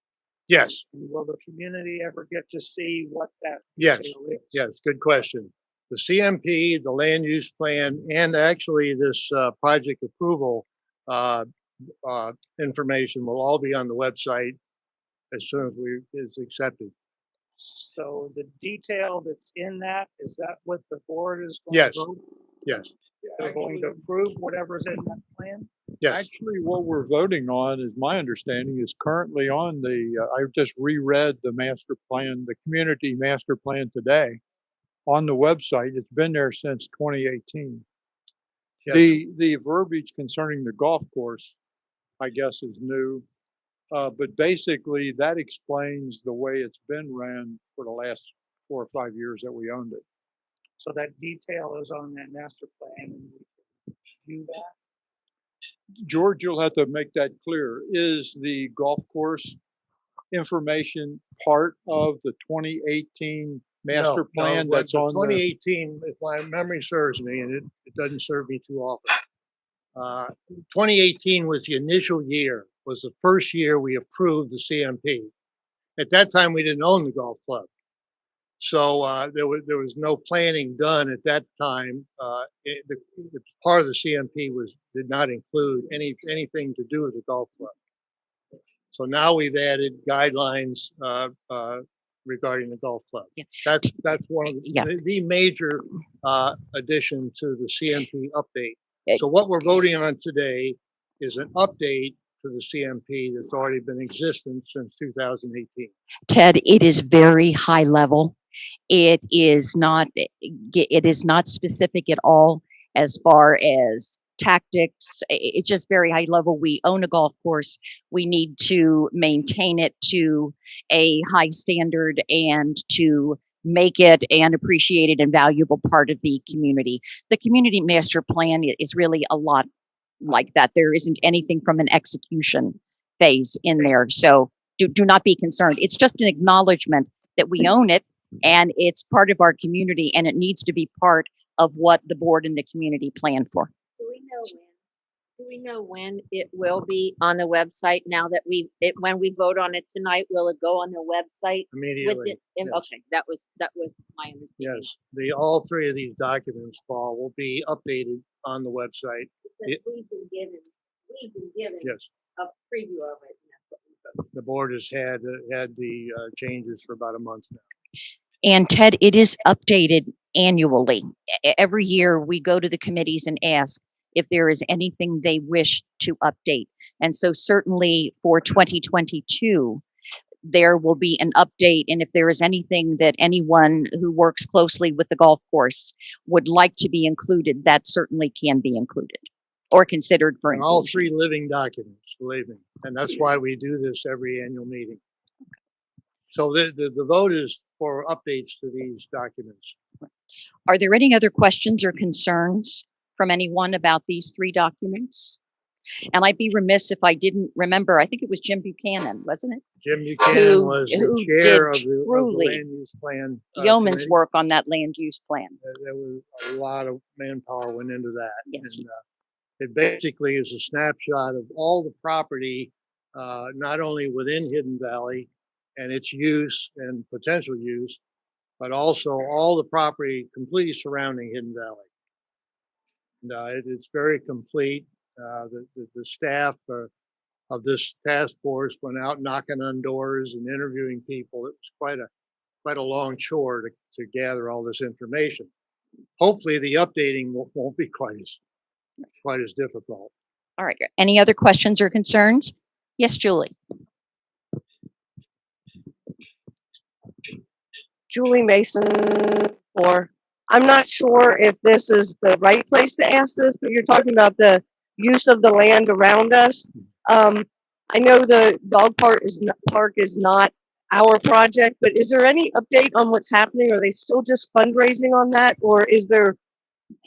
Yes, And will the community ever get to see what that yes, detail is? yes, good question. The CMP, the land use plan, and actually this project approval information will all be on the website as soon as it's accepted. So the detail that's in that, is that what the board is going Yes. to vote? Yes, They're going to approve whatever's in that plan? yes. Actually, what we're voting on, is my understanding, is currently on the, I just reread the master plan, the community master plan today on the website. It's been there since 2018. Yes. The verbiage concerning the golf course, I guess, is new. But basically that explains the way it's been ran for the last 4 or 5 years that we owned it. So that detail is on that master plan and we can view that? George, you'll have to make that clear. Is the golf course information part of the 2018 master plan that's on the 2018, if my memory serves me, and it doesn't serve me too often. 2018 was the initial year, was the first year we approved the CMP. At that time, we didn't own the golf club. So there was no planning done at that time. The part of the CMP did not include anything to do with the golf club. So now we've added guidelines regarding the golf club. Yeah. That's one of Yeah. the major addition to the CMP update. Eh, So what we're voting on today is an update to the CMP that's already been existent since 2018. Ted, it is very high level. It is not specific at all as far as tactics. It's just very high level. We own a golf course. We need to maintain it to a high standard and to make it an appreciated and valuable part of the community. The community master plan is really a lot like that. There isn't anything from an execution phase in there. So do not be concerned. It's just an acknowledgement that we own it and it's part of our community and it needs to be part of what the board and the community plan for. Do we know when it will be on the website now that when we vote on it tonight, will it go on the website? Immediately. Yes. Okay, that was my understanding. Yes, all three of these documents, Paul, will be updated on the website. Because we've been given Yes, a preview of it. And that's what we voted. the board has had the changes for about a month now. And Ted, it is updated annually. Every year we go to the committees and ask if there is anything they wish to update. And so certainly for 2022, there will be an update. And if there is anything that anyone who works closely with the golf course would like to be included, that certainly can be included or considered for And all inclusion. three living documents, believe me. And that's why we do this every annual meeting. So the vote is for updates to these documents. Are there any other questions or concerns from anyone about these three documents? And I'd be remiss if I didn't remember, I think it was Jim Buchanan, wasn't it? Jim Buchanan Who was did the chair of the truly land use plan. Yeoman's committee. work on that land use plan. There was a lot of manpower went into that. Yes. And, it basically is a snapshot of all the property, not only within Hidden Valley and its use and potential use, but also all the property completely surrounding Hidden Valley. And, it's very complete. The staff of this task force went out knocking on doors and interviewing people. It was quite a long chore to gather all this information. Hopefully the updating won't be quite as difficult. All right. Any other questions or concerns? Yes, Julie. Julie Mason for. I'm not sure if this is the right place to ask this, but you're talking about the use of the land around us. I know the park is not our project, but is there any update on what's happening? Are they still just fundraising on that, or is there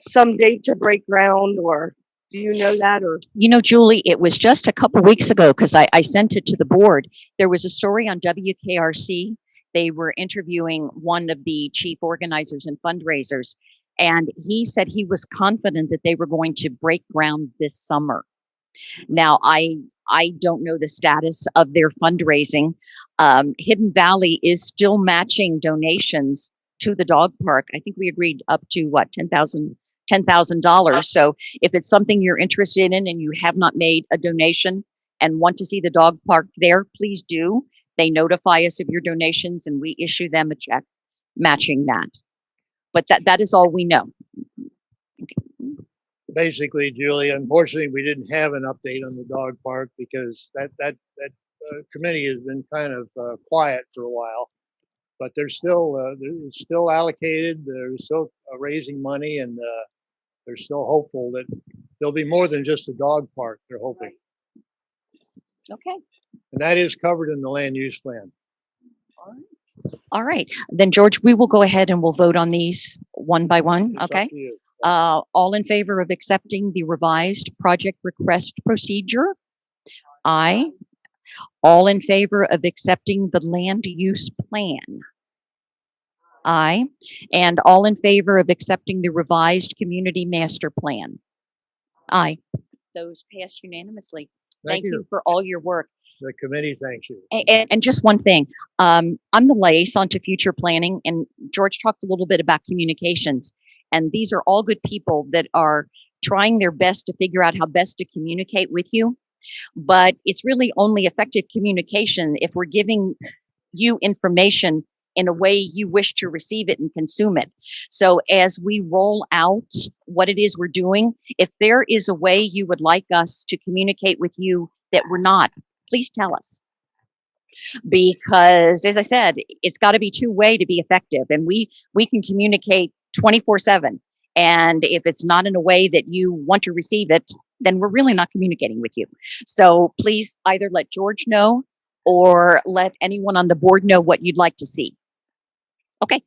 some date to break ground, or do you know that, or? You know, Julie, it was just a couple weeks ago because I sent it to the board. There was a story on WKRC. They were interviewing one of the chief organizers and fundraisers, and he said he was confident that they were going to break ground this summer. Now, I don't know the status of their fundraising. Hidden Valley is still matching donations to the dog park. I think we agreed up to what, $10,000. So if it's something you're interested in and you have not made a donation and want to see the dog park there, please do. They notify us of your donations and we issue them a check matching that. But that is all we know. Basically, Julie, unfortunately, we didn't have an update on the dog park because that committee has been kind of quiet for a while. But they're still allocated. They're still raising money, and they're still hopeful that there'll be more than just a dog park. They're hoping, Okay. and that is covered in the land use plan. All right. Then, George, we will go ahead and we'll vote on these one by one. It's up Okay. to you. All in favor of accepting the revised project request procedure? Aye. All in favor of accepting the land use plan? Aye. And all in favor of accepting the revised community master plan? Aye. Those passed unanimously. Thank you for all your work. The committee thanks you. And just one thing, I'm the liaison to future planning, and George talked a little bit about communications. And these are all good people that are trying their best to figure out how best to communicate with you. But it's really only effective communication if we're giving you information in a way you wish to receive it and consume it. So as we roll out what it is we're doing, if there is a way you would like us to communicate with you that we're not, please tell us. Because as I said, it's got to be two-way to be effective, and we can communicate 24/7. And if it's not in a way that you want to receive it, then we're really not communicating with you. So please either let George know or let anyone on the board know what you'd like to see. Okay.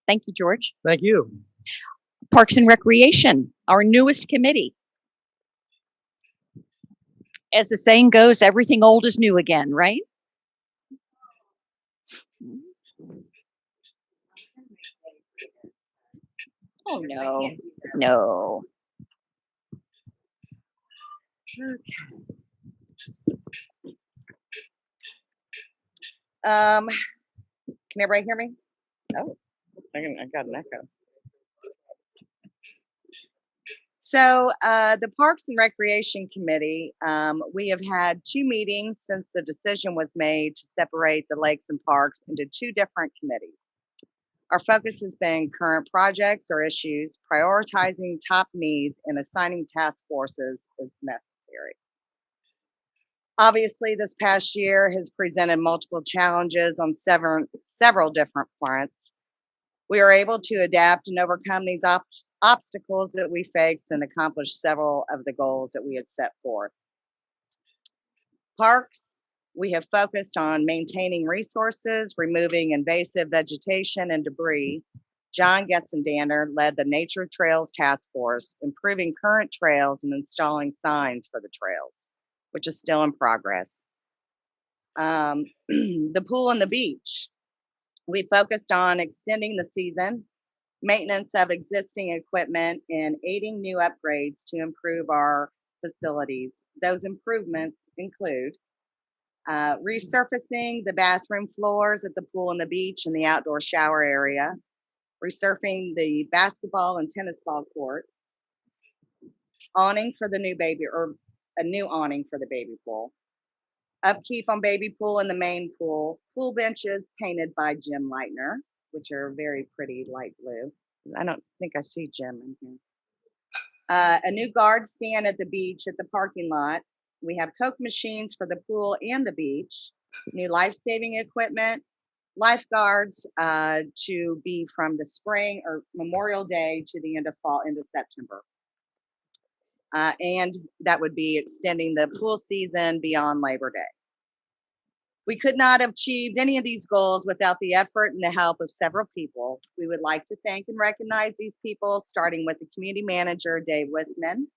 Thank you, George. Thank you. Parks and Recreation, our newest committee. As the saying goes, everything old is new again, right? Oh, no. No. Okay. Can everybody hear me? Oh, I got an echo. So the Parks and Recreation Committee, we have had 2 meetings since the decision was made to separate the lakes and parks into 2 different committees. Our focus has been current projects or issues, prioritizing top needs, and assigning task forces as necessary. Obviously, this past year has presented multiple challenges on several different fronts. We are able to adapt and overcome these obstacles that we faced and accomplish several of the goals that we had set forth. Parks, we have focused on maintaining resources, removing invasive vegetation and debris. John Getzendaner led the Nature Trails Task Force, improving current trails and installing signs for the trails, which is still in progress. The pool and the beach. We focused on extending the season, maintenance of existing equipment, and aiding new upgrades to improve our facilities. Those improvements include resurfacing the bathroom floors at the pool and the beach and the outdoor shower area, resurfacing the basketball and tennis ball courts, awning for the new baby, or a new awning for the baby pool, upkeep on baby pool and the main pool, pool benches painted by Jim Leitner, which are very pretty light blue. I don't think I see Jim in here. A new guard stand at the beach at the parking lot. We have Coke machines for the pool and the beach, new life-saving equipment, lifeguards to be from the spring or Memorial Day to the end of fall, into September. And that would be extending the pool season beyond Labor Day. We could not have achieved any of these goals without the effort and the help of several people. We would like to thank and recognize these people, starting with the community manager, Dave Wisman,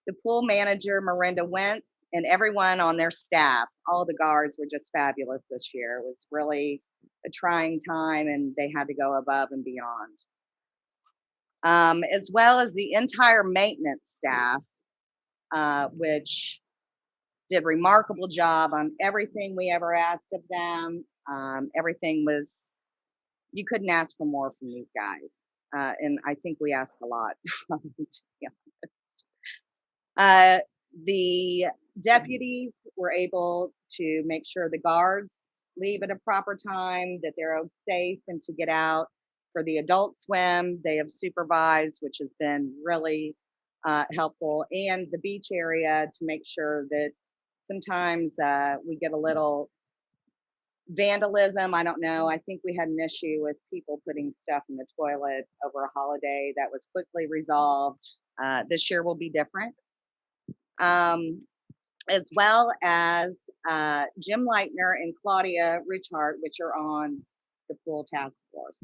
the pool manager, Miranda Wentz, and everyone on their staff. All the guards were just fabulous this year. It was really a trying time, and they had to go above and beyond. As well as the entire maintenance staff, which did remarkable job on everything we ever asked of them. Everything was, you couldn't ask for more from these guys. And I think we asked a lot from them, to be honest. The deputies were able to make sure the guards leave at a proper time, that they're safe and to get out. For the adult swim, they have supervised, which has been really helpful, and the beach area to make sure that sometimes we get a little vandalism. I don't know. I think we had an issue with people putting stuff in the toilet over a holiday that was quickly resolved. This year will be different. As well as Jim Leitner and Claudia Richard, which are on the pool task force.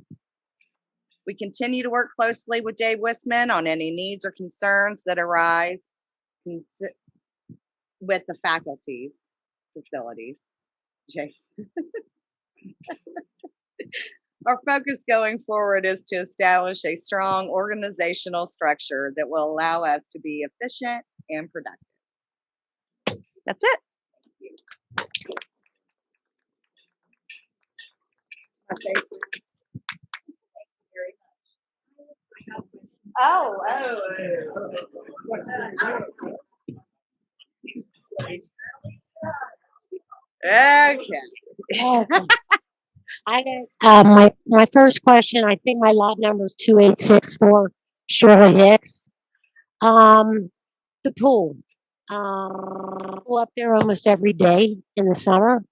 We continue to work closely with Dave Wisman on any needs or concerns that arise with the faculty's facilities. Jason. Our focus going forward is to establish a strong organizational structure that will allow us to be efficient and productive. That's it. Okay. Oh. Okay. I got my first question. I think my lot number is 2864 Shirley Hicks. The pool. I go up there almost every day in the summer,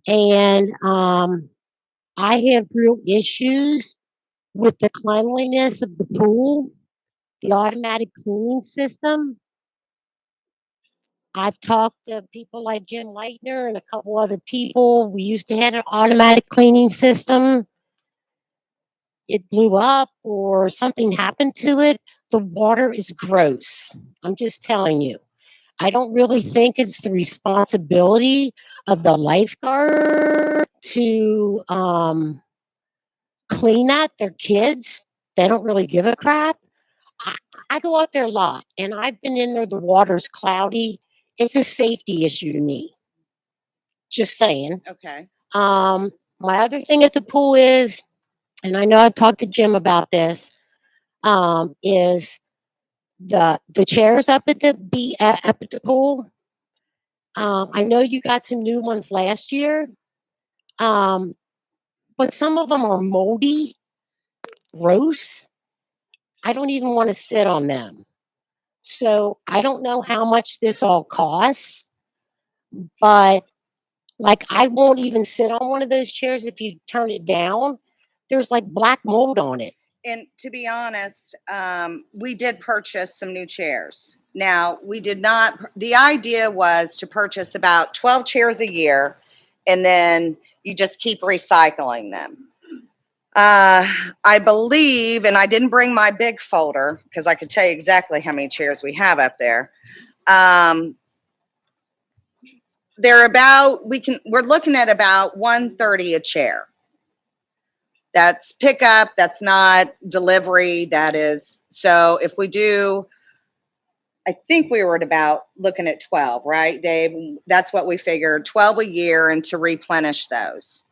and I have real issues with the cleanliness of the pool, the automatic cleaning system. I've talked to people like Jim Leitner and a couple other people. We used to have an automatic cleaning system. It blew up or something happened to it. The water is gross. I'm just telling you. I don't really think it's the responsibility of the lifeguard to clean that. They're kids. They don't really give a crap. I go out there a lot, and I've been in there. The water's cloudy. It's a safety issue to me. Just saying. Okay. My other thing at the pool is, and I know I've talked to Jim about this, is the chairs up at the pool. I know you got some new ones last year, but some of them are moldy, gross. I don't even want to sit on them. So I don't know how much this all costs, but like I won't even sit on one of those chairs if you turn it down. There's like black mold on it. And to be honest, we did purchase some new chairs. Now, we did not, the idea was to purchase about 12 chairs a year, and then you just keep recycling them. I believe, and I didn't bring my big folder because I could tell you exactly how many chairs we have up there. They're about, we're looking at about $130 a chair. That's pickup, that's not delivery, that is, so if we do, I think we were at about looking at 12, right, Dave? That's what we figured, 12 a year, and to replenish those.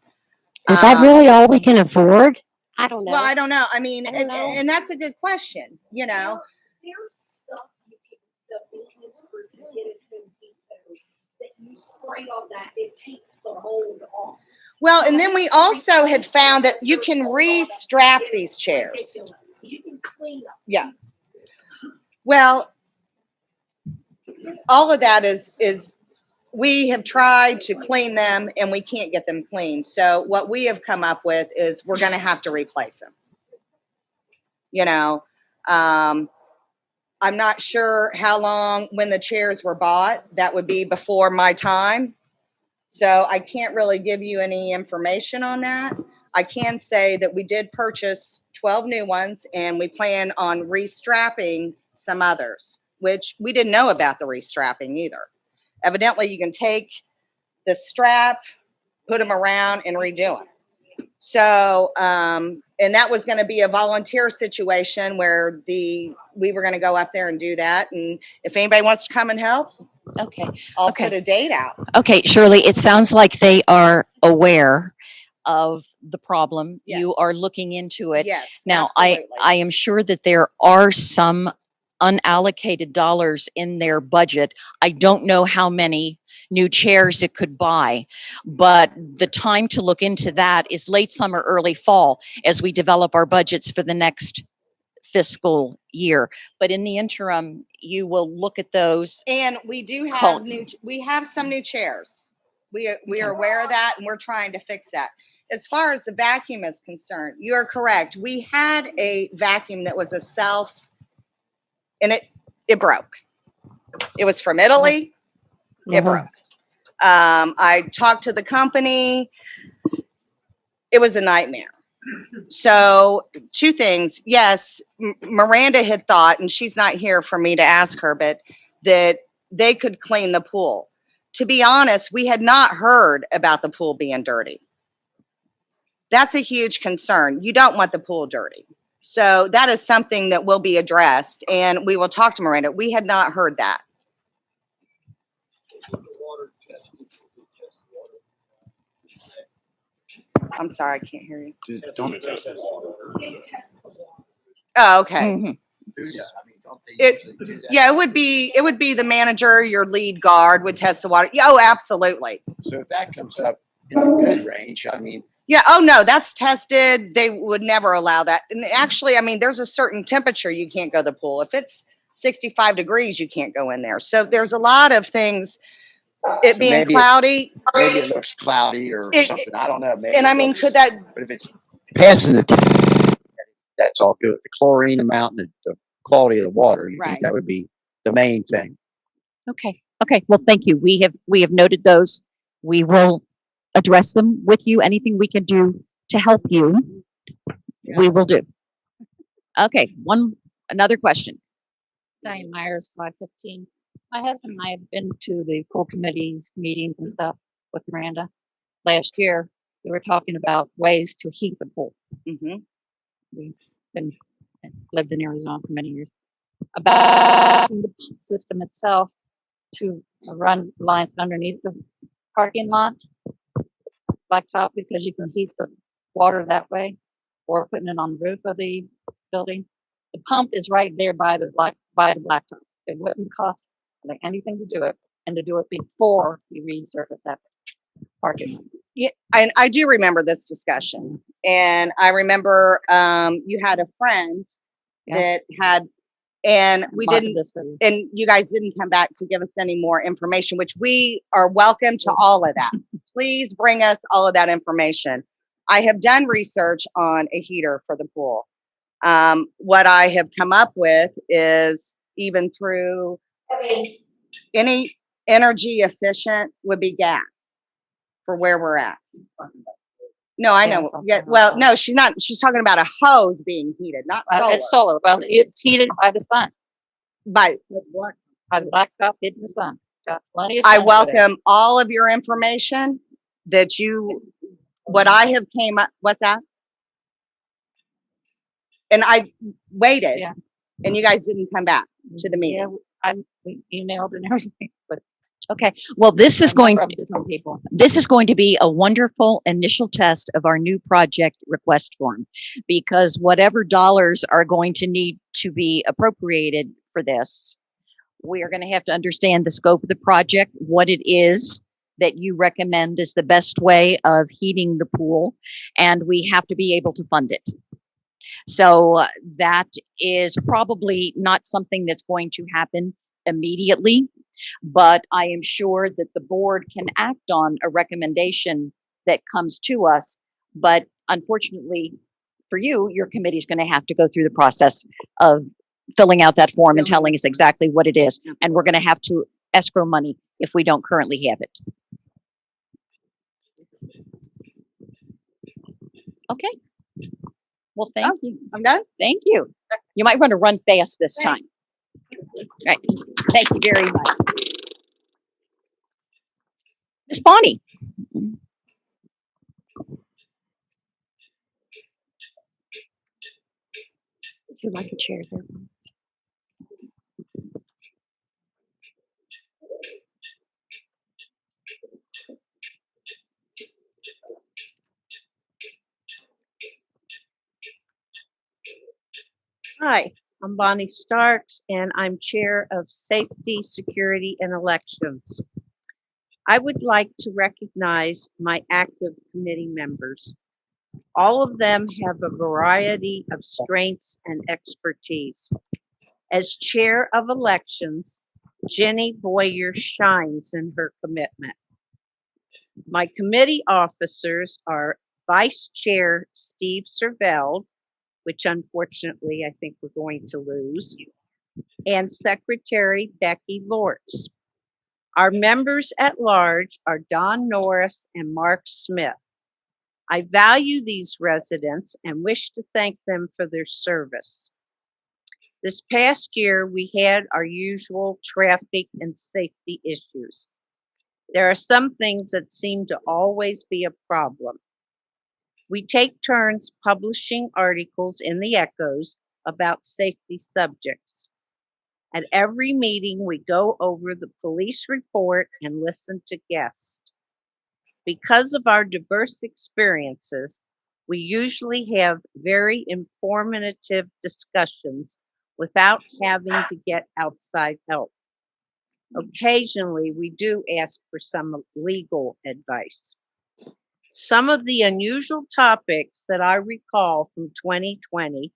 Is that really all we can afford? I don't know. Well, I don't know. I mean, and that's a good question, you know. There's stuff the maintenance group can get at Home Depot that you spray on that, it takes the mold off. Well, and then we also had found that you can re-strap these chairs. You can clean them. Yeah. Well, all of that is we have tried to clean them and we can't get them clean. So what we have come up with is we're going to have to replace them. You know, I'm not sure how long when the chairs were bought. That would be before my time. So I can't really give you any information on that. I can say that we did purchase 12 new ones and we plan on restrapping some others, which we didn't know about the restrapping either. Evidently, you can take the strap, put them around, and redo them. So, and that was going to be a volunteer situation where we were going to go up there and do that. And if anybody wants to come and help, Okay. I'll Okay. put a date out. Okay, Shirley, it sounds like they are aware of the problem. You Yes. are looking into it. Yes. Now, absolutely. I am sure that there are some unallocated dollars in their budget. I don't know how many new chairs it could buy, but the time to look into that is late summer, early fall as we develop our budgets for the next fiscal year. But in the interim, you will look at those. And we do Col- have we have some new chairs. We are aware of that and we're trying to fix that. As far as the vacuum is concerned, you're correct. We had a vacuum that was a self and it broke. It was from Italy. It broke. I talked to the company. It was a nightmare. So, two things. Yes, Miranda had thought, and she's not here for me to ask her, but that they could clean the pool. To be honest, we had not heard about the pool being dirty. That's a huge concern. You don't want the pool dirty. So, that is something that will be addressed, and we will talk to Miranda. We had not heard that. I'm sorry, I can't hear you. Oh, okay. Mhm. Yeah, it would be the manager, your lead guard would test the water. Yeah, oh, absolutely. So if that comes up in the good range, I mean, Yeah, oh no, that's tested. They would never allow that. And actually, I mean, there's a certain temperature you can't go to the pool. If it's 65 degrees, you can't go in there. So there's a lot of things. It So being maybe cloudy. maybe it looks cloudy or something. I don't know. Maybe And it I mean, looks- could that But if it's passing the test, that's all good. The chlorine amount and the quality of the water, you Right. think that would be the main thing. Okay. Okay. Well, thank you. We have noted those. We will address them with you. Anything we can do to help you, we will do. Okay. Another question. Diane Myers, 515. My husband and I have been to the pool committee's meetings and stuff with Miranda. Last year, we were talking about ways to heat the pool. Mm-hmm. We've lived in Arizona for many years. About the pump system itself to run lines underneath the parking lot, blacktop, because you can heat the water that way, or putting it on the roof of the building. The pump is right there by the blacktop. It wouldn't cost like anything to do it, and to do it before you resurface that parking. Yeah, and I do remember this discussion. And I remember you had a friend that had, and we didn't, and you guys didn't come back to give us any more information, which we are welcome to all of that. Please bring us all of that information. I have done research on a heater for the pool. What I have come up with is even through any energy efficient would be gas for where we're at. No, I know. Yeah, well, no, she's not. She's talking about a hose being heated, not solar. It's solar. Well, it's heated by the sun. By the blacktop hitting the sun. Got plenty of I sun over there. welcome all of your information that you, what I have came up, what's that? And I waited and you guys didn't come back to the meeting. We emailed and everything, but Okay. Well, this is going different people. this is going to be a wonderful initial test of our new project request form, because whatever dollars are going to need to be appropriated for this, we are going to have to understand the scope of the project, what it is that you recommend is the best way of heating the pool, and we have to be able to fund it. So that is probably not something that's going to happen immediately. But I am sure that the board can act on a recommendation that comes to us. But unfortunately for you, your committee is going to have to go through the process of filling out that form and telling us exactly what it is. And we're going to have to escrow money if we don't currently have it. Okay. Well, thank you. I'm done. Thank you. You might want to run fast this time. All right. Thank you very much. Miss Bonnie. Would you like a chair there? Hi, I'm Bonnie Starks, and I'm Chair of Safety, Security, and Elections. I would like to recognize my active committee members. All of them have a variety of strengths and expertise. As Chair of Elections, Jenny Boyer shines in her commitment. My committee officers are Vice Chair Steve Serveld, which unfortunately I think we're going to lose, and Secretary Becky Lortz. Our members at large are Don Norris and Mark Smith. I value these residents and wish to thank them for their service. This past year, we had our usual traffic and safety issues. There are some things that seem to always be a problem. We take turns publishing articles in the Echoes about safety subjects. At every meeting, we go over the police report and listen to guests. Because of our diverse experiences, we usually have very informative discussions without having to get outside help. Occasionally, we do ask for some legal advice. Some of the unusual topics that I recall from 2020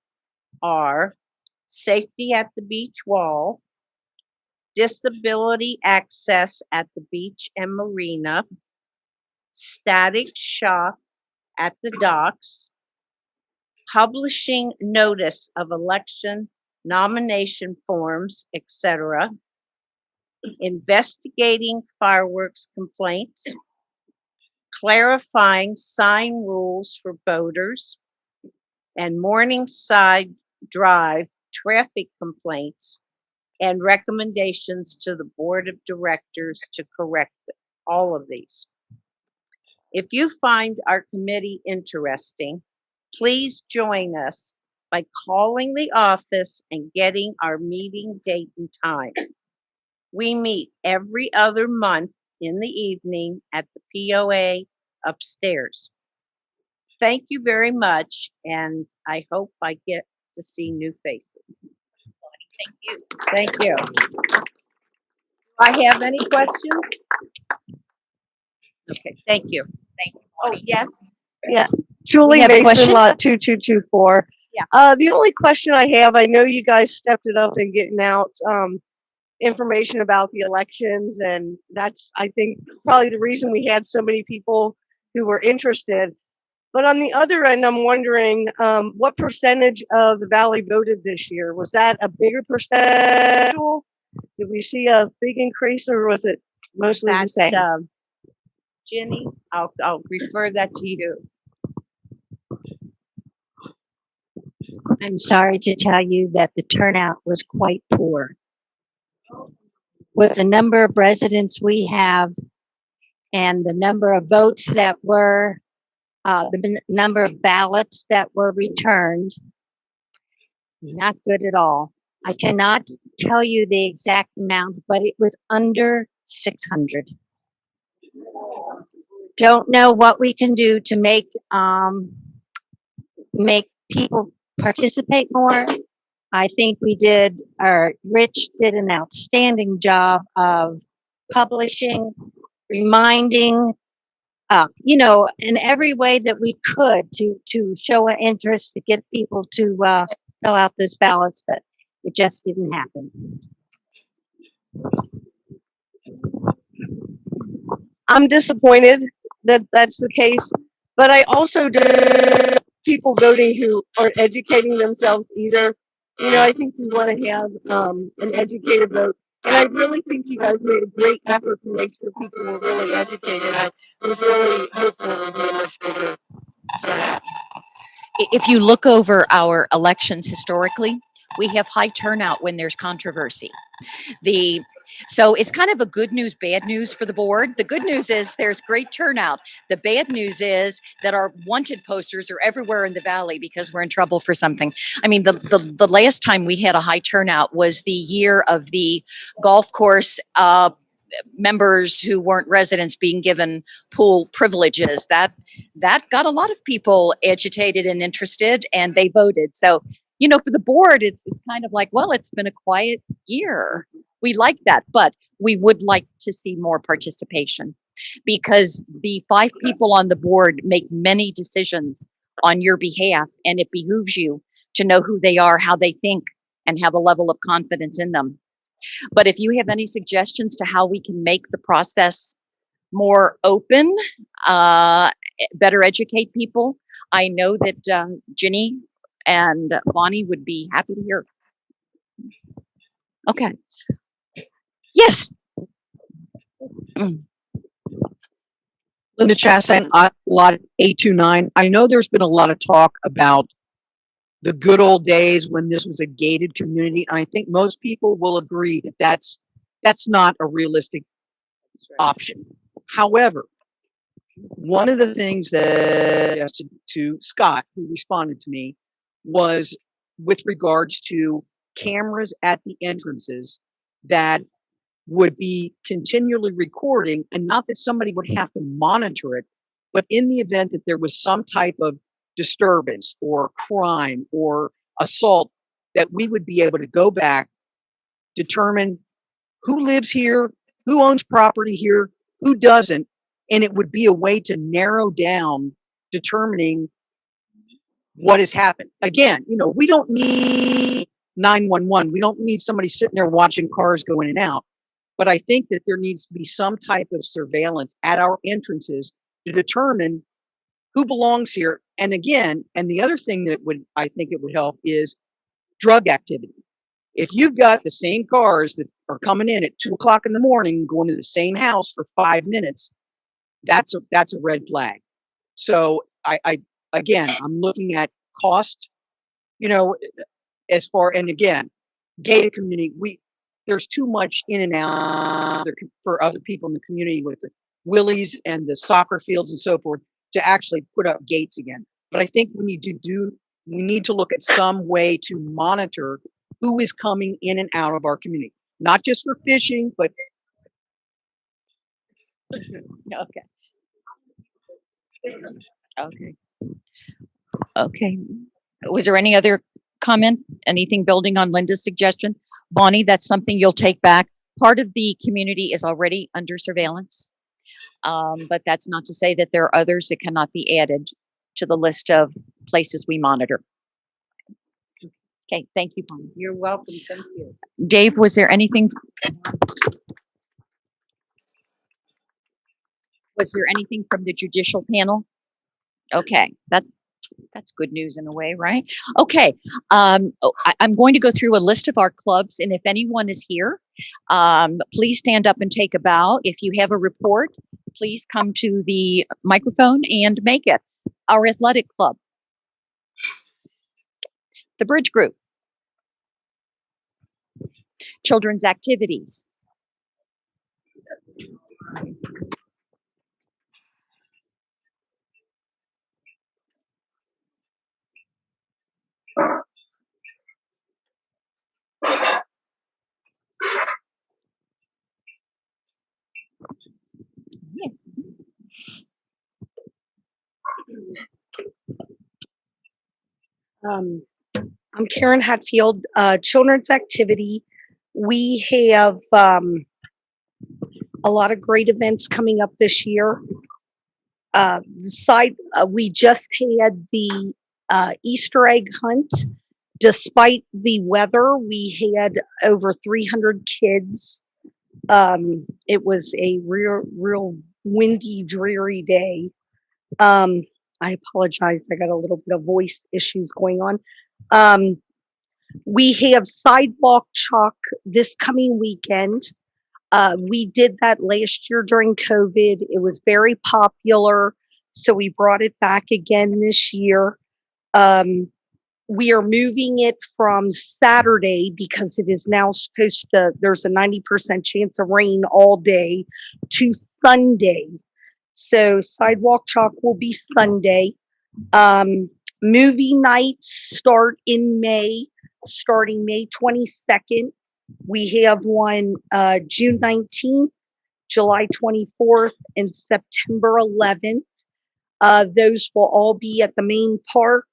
are safety at the beach wall, disability access at the beach and marina, static shock at the docks, publishing notice of election nomination forms, etc., investigating fireworks complaints, clarifying sign rules for voters, and Morningside Drive traffic complaints and recommendations to the board of directors to correct all of these. If you find our committee interesting, please join us by calling the office and getting our meeting date and time. We meet every other month in the evening at the POA upstairs. Thank you very much, and I hope I get to see new faces. Thank you. Thank you. Do I have any questions? Okay, thank you. Thank you. Oh, yes? Yeah, Julie have a Mason, question? lot 2224. Yeah. The only question I have, I know you guys stepped it up in getting out information about the elections, and that's, I think, probably the reason we had so many people who were interested. But on the other end, I'm wondering what percentage of the Valley voted this year? Was that a bigger percentage? Did we see a big increase, or was it mostly the same? Jenny, I'll refer that to you. I'm sorry to tell you that the turnout was quite poor. With the number of residents we have and the number of votes that were, the number of ballots that were returned, not good at all. I cannot tell you the exact amount, but it was under 600. Don't know what we can do to make people participate more. I think Rich did an outstanding job of publishing, reminding, in every way that we could to show an interest to get people to fill out those ballots, but it just didn't happen. I'm disappointed that that's the case, but I also do people voting who are educating themselves either. You know, I think we want to have an educated vote, and I really think you guys made a great effort to make sure people were really educated. I was really hopeful it would be a much bigger turnout. If you look over our elections historically, we have high turnout when there's controversy. The so it's kind of a good news, bad news for the board. The good news is there's great turnout. The bad news is that our wanted posters are everywhere in the valley because we're in trouble for something. I mean, the last time we had a high turnout was the year of the golf course members who weren't residents being given pool privileges. That got a lot of people agitated and interested, and they voted. So, you know, for the board, it's kind of like, well, it's been a quiet year. We like that, but we would like to see more participation because the 5 people on the board make many decisions on your behalf, and it behooves you to know who they are, how they think, and have a level of confidence in them. But if you have any suggestions to how we can make the process more open, better educate people, I know that Ginny and Bonnie would be happy to hear. Okay. Yes. Linda Chastain, lot 829. I know there's been a lot of talk about the good old days when this was a gated community. And I think most people will agree that that's not a realistic option. However, one of the things that I suggested to Scott, who responded to me, was with regards to cameras at the entrances that would be continually recording, and not that somebody would have to monitor it, but in the event that there was some type of disturbance or crime or assault, that we would be able to go back, determine who lives here, who owns property here, who doesn't, and it would be a way to narrow down determining what has happened. Again, you know, we don't need 911. We don't need somebody sitting there watching cars go in and out. But I think that there needs to be some type of surveillance at our entrances to determine who belongs here. And again, and the other thing that I think it would help is drug activity. If you've got the same cars that are coming in at 2 o'clock in the morning, going to the same house for 5 minutes, that's a red flag. So again, I'm looking at cost, you know, and again, gated community, there's too much in and out for other people in the community with the Willies and the soccer fields and so forth to actually put up gates again. But I think we need to look at some way to monitor who is coming in and out of our community, not just for fishing, but Okay. Okay. Okay. Was there any other comment? Anything building on Linda's suggestion? Bonnie, that's something you'll take back. Part of the community is already under surveillance, but that's not to say that there are others that cannot be added to the list of places we monitor. Okay, thank you, Bonnie. You're welcome. Thank you. Dave, was there anything? Was there anything from the judicial panel? Okay, that's good news in a way, right? Okay, I'm going to go through a list of our clubs, and if anyone is here, please stand up and take a bow. If you have a report, please come to the microphone and make it. Our athletic club, the Bridge Group, children's activities, I'm Karen Hatfield, Children's Activity. We have a lot of great events coming up this year. We just had the Easter egg hunt. Despite the weather, we had over 300 kids It was a real windy, dreary day. Um, I apologize. I got a little bit of voice issues going on. Um, we have sidewalk chalk this coming weekend. We did that last year during COVID. It was very popular, so we brought it back again this year. Um, we are moving it from Saturday because it is now supposed to, there's a 90% chance of rain all day, to Sunday. So sidewalk chalk will be Sunday. Movie nights start in May, starting May 22nd. We have one June 19th, July 24th, and September 11th. Those will all be at the main park.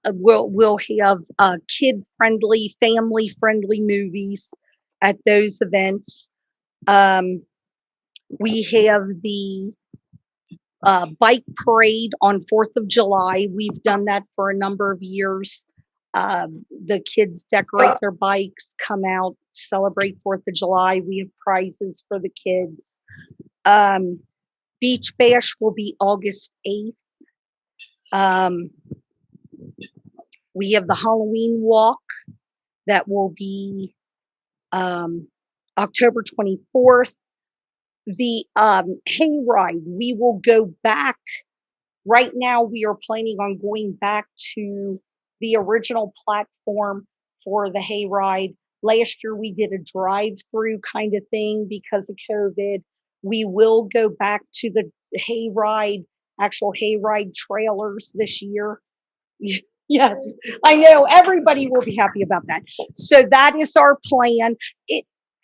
We'll have kid-friendly, family-friendly movies at those events. We have the bike parade on 4th of July. We've done that for a number of years. The kids decorate their bikes, come out, celebrate 4th of July. We have prizes for the kids. Beach Bash will be August 8th. We have the Halloween walk that will be October 24th. The hayride, we will go back. Right now, we are planning on going back to the original platform for the hayride. Last year, we did a drive-through kind of thing because of COVID. We will go back to the hayride, actual hayride trailers this year. Yes, I know everybody will be happy about that. So that is our plan.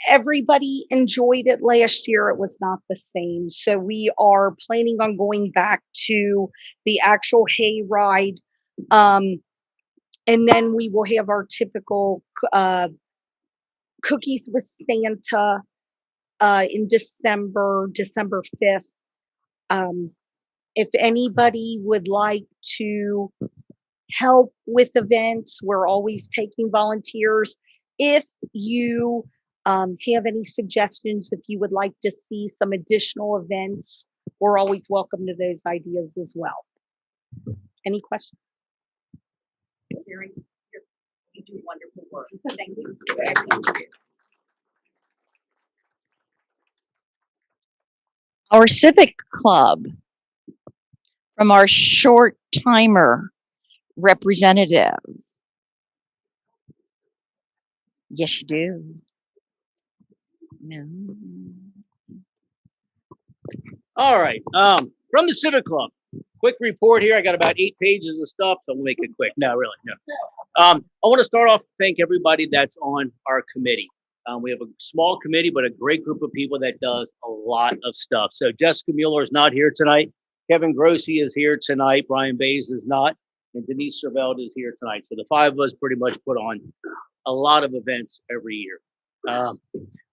Everybody enjoyed it last year. It was not the same. So we are planning on going back to the actual hayride. And then we will have our typical cookies with Santa in December 5th. If anybody would like to help with events, we're always taking volunteers. If you have any suggestions, if you would like to see some additional events, we're always welcome to those ideas as well. Any questions? Mary, you do wonderful work. Thank you. Our civic club, from our short timer representative. Yes, you do. No. All right. From the Civic Club, quick report here. I got about 8 pages of stuff, so we'll make it quick. No, really, no. I want to start off, thank everybody that's on our committee. We have a small committee, but a great group of people that does a lot of stuff. So Jessica Mueller is not here tonight. Kevin Grossi is here tonight. Brian Bays is not. And Denise Serveld is here tonight. So the 5 of us pretty much put on a lot of events every year.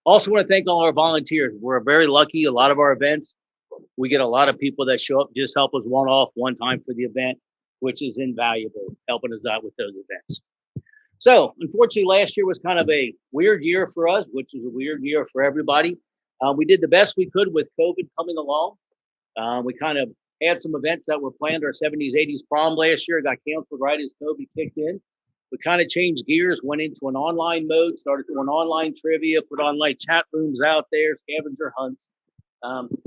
Also want to thank all our volunteers. We're very lucky. A lot of our events, we get a lot of people that show up, just help us one time for the event, which is invaluable, helping us out with those events. So unfortunately, last year was kind of a weird year for us, which is a weird year for everybody. We did the best we could with COVID coming along. We kind of had some events that were planned. Our 70s, 80s prom last year got canceled right as COVID kicked in. We kind of changed gears, went into an online mode, started doing online trivia, put online chat rooms out there, scavenger hunts,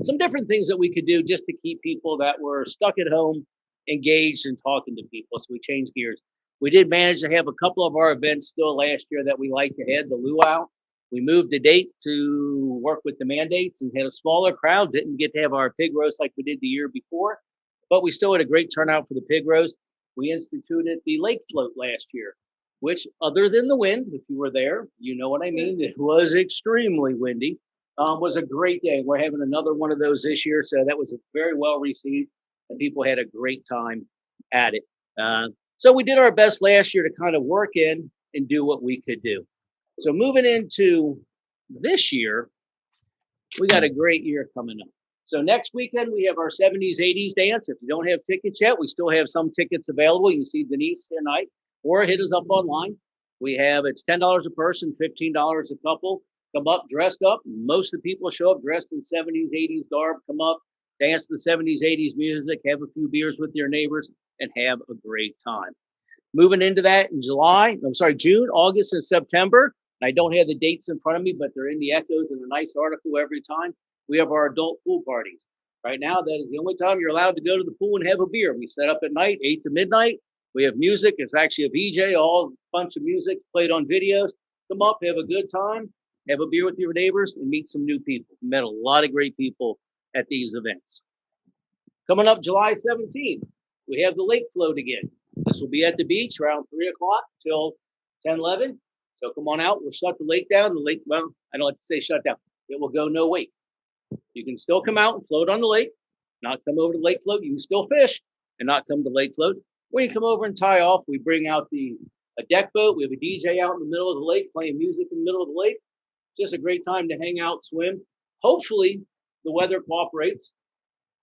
some different things that we could do just to keep people that were stuck at home engaged and talking to people. So we changed gears. We did manage to have a couple of our events still last year that we liked to have, the luau. We moved the date to work with the mandates and had a smaller crowd. Didn't get to have our pig roast like we did the year before, but we still had a great turnout for the pig roast. We instituted the lake float last year, which, other than the wind, if you were there, you know what I mean, it was extremely windy, was a great day. We're having another one of those this year, so that was very well received, and people had a great time at it. So we did our best last year to kind of work in and do what we could do. So moving into this year, we got a great year coming up. So next weekend, we have our 70s, 80s dance. If you don't have tickets yet, we still have some tickets available. You can see Denise tonight, or hit us up online. We have it's $10 a person, $15 a couple. Come up dressed up. Most of the people show up dressed in 70s, 80s garb. Come up, dance to the 70s, 80s music, have a few beers with your neighbors, and have a great time. Moving into that in June, August, and September. I don't have the dates in front of me, but they're in the echoes in a nice article every time. We have our adult pool parties. Right now, that is the only time you're allowed to go to the pool and have a beer. We set up at night, 8 to midnight. We have music. It's actually a VJ, all bunch of music played on videos. Come up, have a good time, have a beer with your neighbors, and meet some new people. We met a lot of great people at these events. Coming up July 17th, we have the lake float again. This will be at the beach around 3 o'clock till 10, 11. So come on out. We'll shut the lake down. The lake, well, I don't like to say shut down. It will go no wake. You can still come out and float on the lake, not come over to lake float. You can still fish and not come to lake float. When you come over and tie off, we bring out a deck boat. We have a DJ out in the middle of the lake playing music in the middle of the lake. Just a great time to hang out, swim. Hopefully the weather cooperates.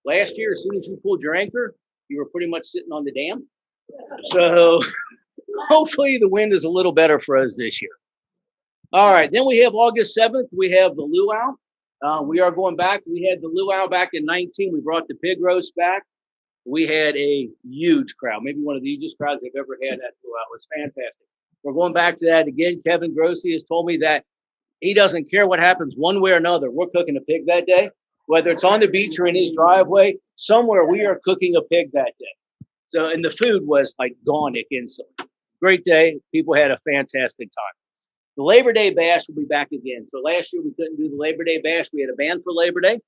Last year, as soon as you pulled your anchor, you were pretty much sitting on the dam. So hopefully the wind is a little better for us this year. All right, then we have August 7th. We have the luau. We are going back. We had the luau back in 19. We brought the pig roast back. We had a huge crowd, maybe one of the hugest crowds they've ever had at luau. It was fantastic. We're going back to that again. Kevin Grossi has told me that he doesn't care what happens one way or another. We're cooking a pig that day, whether it's on the beach or in his driveway, somewhere we are cooking a pig that day. So, and the food was like gone instantly. Great day. People had a fantastic time. The Labor Day Bash will be back again. So last year we couldn't do the Labor Day Bash. We had a band for Labor Day,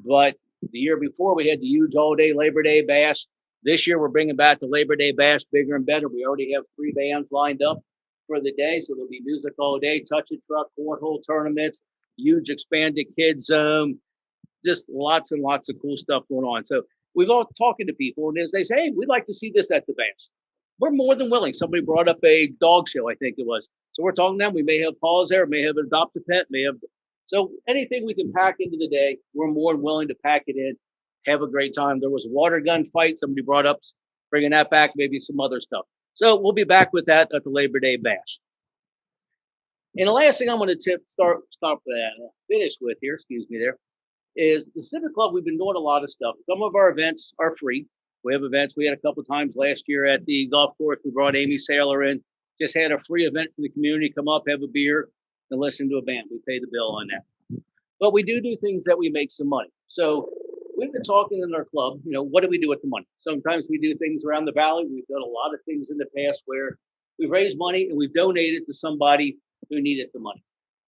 but the year before we had the huge all-day Labor Day Bash. This year we're bringing back the Labor Day Bash bigger and better. We already have 3 bands lined up for the day, so there'll be music all day, touch a truck, cornhole tournaments, huge expanded kids zone, just lots and lots of cool stuff going on. So we've all talking to people, and as they say, hey, we'd like to see this at the Bash. We're more than willing. Somebody brought up a dog show, I think it was. So we're talking to them. We may have paws there, may have an adopt a pet, may have. So anything we can pack into the day, we're more than willing to pack it in, have a great time. There was a water gun fight. Somebody brought up bringing that back, maybe some other stuff. So we'll be back with that at the Labor Day Bash. And the last thing I'm going to finish with here, excuse me there, is the Civic Club. We've been doing a lot of stuff. Some of our events are free. We have events. We had a couple times last year at the golf course. We brought Amy Saylor in, just had a free event for the community. Come up, have a beer, and listen to a band. We pay the bill on that. But we do things that we make some money. So we've been talking in our club, what do we do with the money? Sometimes we do things around the valley. We've done a lot of things in the past where we've raised money and we've donated to somebody who needed the money.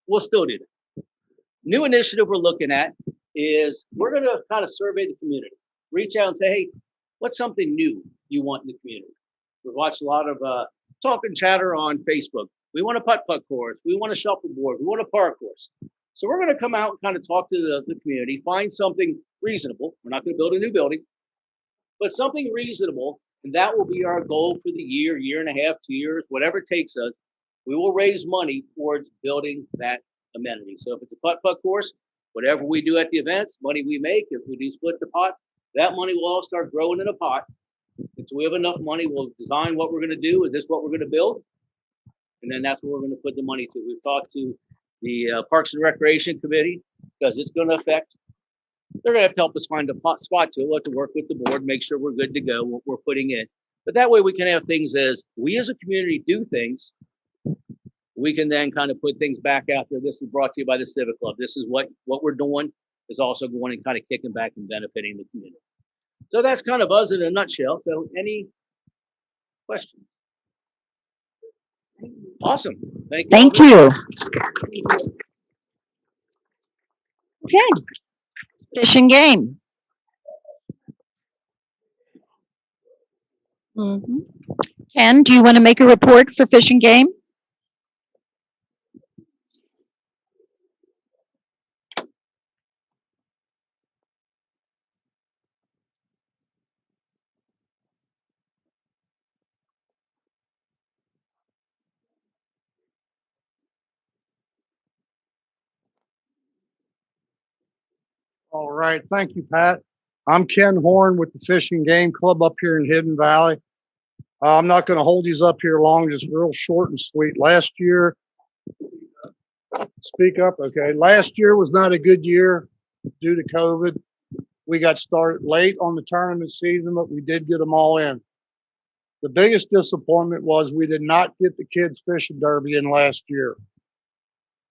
We'll still do that. New initiative we're looking at is we're going to kind of survey the community, reach out and say, hey, what's something new you want in the community? We've watched a lot of talk and chatter on Facebook. We want a putt-putt course. We want a shuffleboard. We want a park course. So we're going to come out and kind of talk to the community, find something reasonable. We're not going to build a new building, but something reasonable. And that will be our goal for the year, year and a half, 2 years, whatever it takes us. We will raise money towards building that amenity. So if it's a putt-putt course, whatever we do at the events, money we make, if we do split the pot, that money will all start growing in a pot. Until we have enough money, we'll design what we're going to do. Is this what we're going to build? And then that's what we're going to put the money to. We've talked to the Parks and Recreation Committee because it's going to affect. They're going to have to help us find a spot to. We'll have to work with the board, make sure we're good to go, what we're putting in. But that way we can have things as we as a community do things. We can then kind of put things back out there. This is brought to you by the Civic Club. This is what we're doing is also going and kind of kicking back and benefiting the community. So that's kind of us in a nutshell. So any questions? Awesome. Thank you. Thank you. Okay. Fish and Game. Ken, do you want to make a report for Fish and Game? All right. Thank you, Pat. I'm Ken Horn with the Fish and Game Club up here in Hidden Valley. I'm not going to hold these up here long, just real short and sweet. Last year, speak up, okay. Last year was not a good year due to COVID. We got started late on the tournament season, but we did get them all in. The biggest disappointment was we did not get the kids fishing derby in last year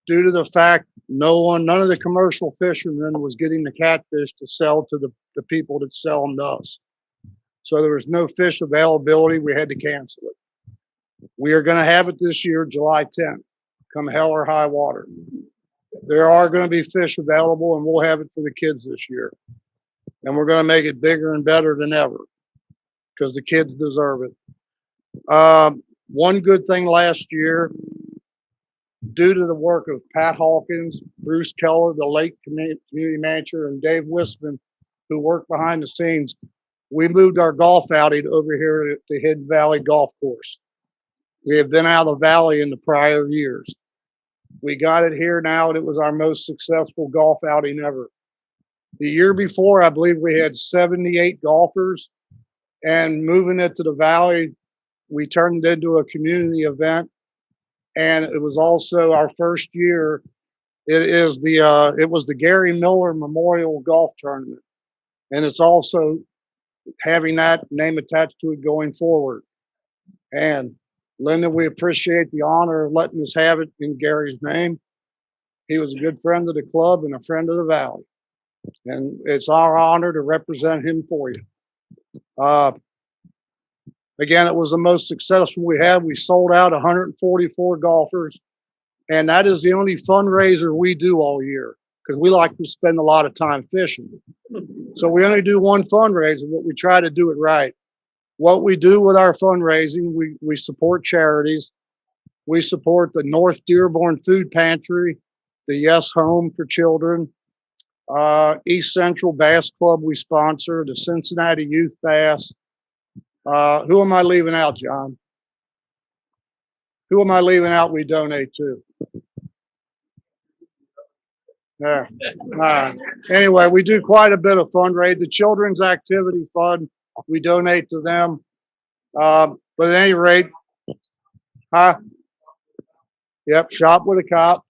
due to the fact none of the commercial fishermen was getting the catfish to sell to the people that sell them to us. So there was no fish availability. We had to cancel it. We are going to have it this year, July 10th, come hell or high water. There are going to be fish available, and we'll have it for the kids this year. And we're going to make it bigger and better than ever because the kids deserve it. One good thing last year, due to the work of Pat Hawkins, Bruce Keller, the late community manager, and Dave Wisman, who worked behind the scenes, we moved our golf outing over here to Hidden Valley Golf Course. We have been out of the valley in the prior years. We got it here now, and it was our most successful golf outing ever. The year before, I believe we had 78 golfers, and moving it to the valley, we turned it into a community event. And it was also our first year. It was the Gary Miller Memorial Golf Tournament, and it's also having that name attached to it going forward. And Linda, we appreciate the honor of letting us have it in Gary's name. He was a good friend of the club and a friend of the valley, and it's our honor to represent him for you. Again, it was the most successful we had. We sold out 144 golfers, and that is the only fundraiser we do all year because we like to spend a lot of time fishing. So we only do one fundraiser, but we try to do it right. What we do with our fundraising, we support charities. We support the North Dearborn Food Pantry, the Yes Home for Children, East Central Bass Club we sponsor, the Cincinnati Youth Bass. Who am I leaving out, John? Who am I leaving out we donate to? Yeah. Anyway, we do quite a bit of fundraising. The Children's Activity Fund, we donate to them. But at any rate, yep, Shop with a Cop.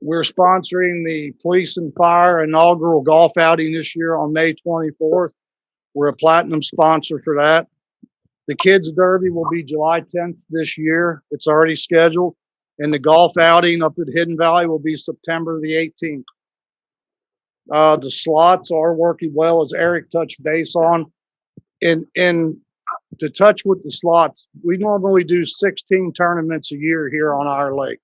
We're sponsoring the Police and Fire inaugural golf outing this year on May 24th. We're a platinum sponsor for that. The Kids Derby will be July 10th this year. It's already scheduled. And the golf outing up at Hidden Valley will be September the 18th. The slots are working well, as Eric touched base on. In to touch with the slots, we normally do 16 tournaments a year here on our lake.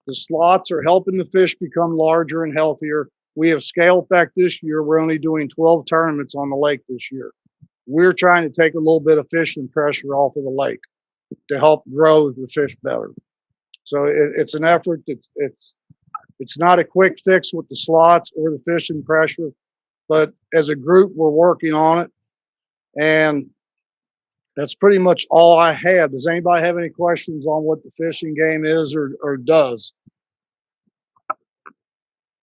The slots are helping the fish become larger and healthier. We have scaled back this year. We're only doing 12 tournaments on the lake this year. We're trying to take a little bit of fishing pressure off of the lake to help grow the fish better. So it's an effort. It's not a quick fix with the slots or the fishing pressure, but as a group, we're working on it. And that's pretty much all I have. Does anybody have any questions on what the fishing game is or does?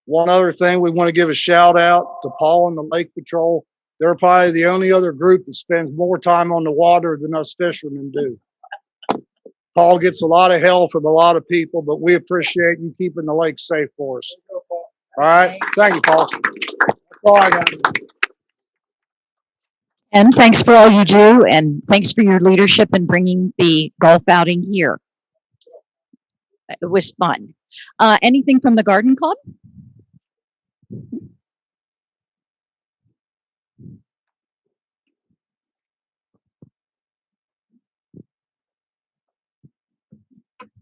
One other thing, we want to give a shout out to Paul and the Lake Patrol. They're probably the only other group that spends more time on the water than us fishermen do. Paul gets a lot of help from a lot of people, but we appreciate you keeping the lake safe for us. All right. Thank you, Paul. That's all I got. And thanks for all you do, and thanks for your leadership in bringing the golf outing here. It was fun. Anything from the Garden Club?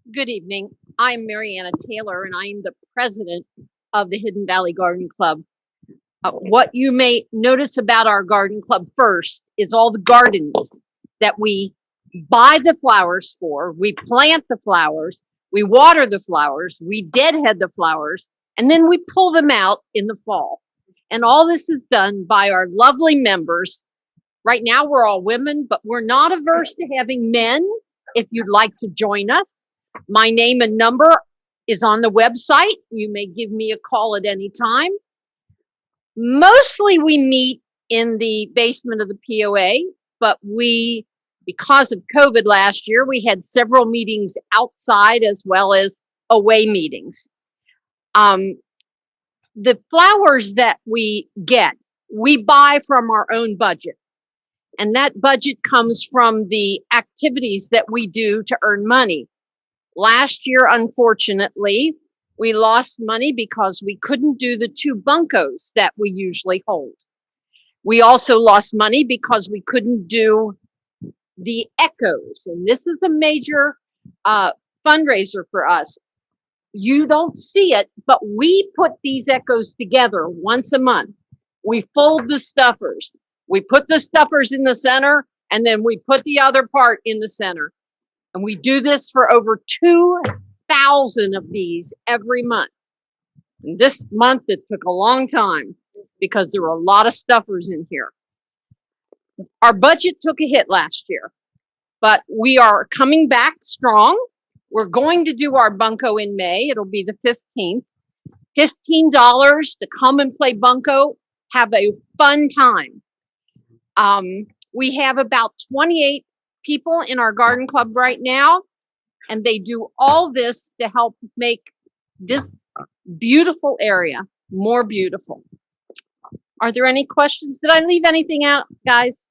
Good evening. I'm Mariana Taylor, and I'm the president of the Hidden Valley Garden Club. What you may notice about our garden club first is all the gardens that we buy the flowers for. We plant the flowers, we water the flowers, we deadhead the flowers, and then we pull them out in the fall. And all this is done by our lovely members. Right now, we're all women, but we're not averse to having men if you'd like to join us. My name and number is on the website. You may give me a call at any time. Mostly we meet in the basement of the POA. but because of COVID last year, we had several meetings outside as well as away meetings. The flowers that we get, we buy from our own budget. And that budget comes from the activities that we do to earn money. Last year, unfortunately, we lost money because we couldn't do the 2 bunkos that we usually hold. We also lost money because we couldn't do the echoes. And this is a major fundraiser for us. You don't see it, but we put these echoes together once a month. We fold the stuffers. We put the stuffers in the center, and then we put the other part in the center. And we do this for over 2,000 of these every month. And this month, it took a long time because there were a lot of stuffers in here. Our budget took a hit last year, but we are coming back strong. We're going to do our bunco in May. It'll be the 15th. $15 to come and play bunco. Have a fun time. We have about 28 people in our garden club right now, and they do all this to help make this beautiful area more beautiful. Are there any questions? Did I leave anything out, guys?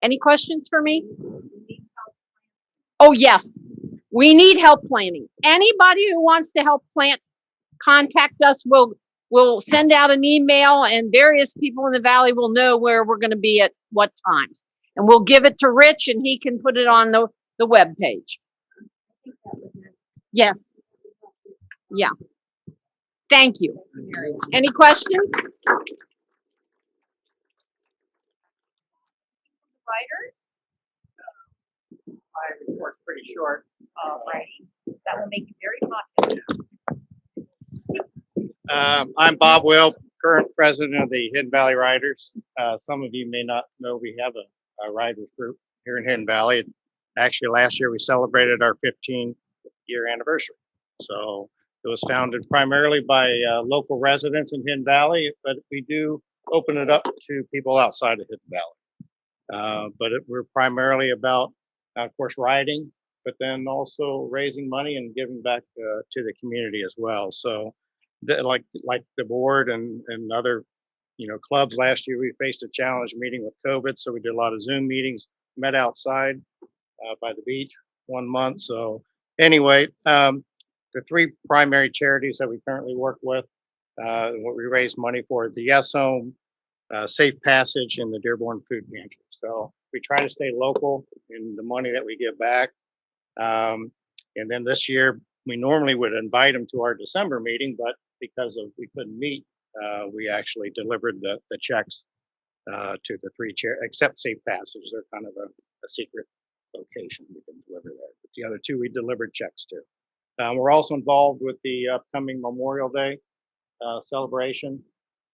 Any questions for me? Oh, yes. We need help planting. Anybody who wants to help plant, contact us. We'll send out an email, and various people in the valley will know where we're going to be at what times. And we'll give it to Rich, and he can put it on the web page. Yes. Yeah. Thank you. Any questions? My report's pretty short. Right. That will make you very popular. I'm Bob Will, current president of the Hidden Valley Riders. Some of you may not know we have a riders group here in Hidden Valley. Actually, last year we celebrated our 15-year anniversary. So it was founded primarily by local residents in Hidden Valley, but we do open it up to people outside of Hidden Valley. We're primarily about, of course, riding, but then also raising money and giving back to the community as well. So, like the board and other clubs last year, we faced a challenge meeting with COVID, so we did a lot of Zoom meetings, met outside by the beach 1 month. So anyway, the 3 primary charities that we currently work with, what we raise money for, the Yes Home, Safe Passage, and the Dearborn Food Pantry. So we try to stay local in the money that we give back. And then this year, we normally would invite them to our December meeting, but because we couldn't meet, we actually delivered the checks to the 3 except Safe Passage. They're kind of a secret location. We can deliver there. But the other 2 we delivered checks to. We're also involved with the upcoming Memorial Day celebration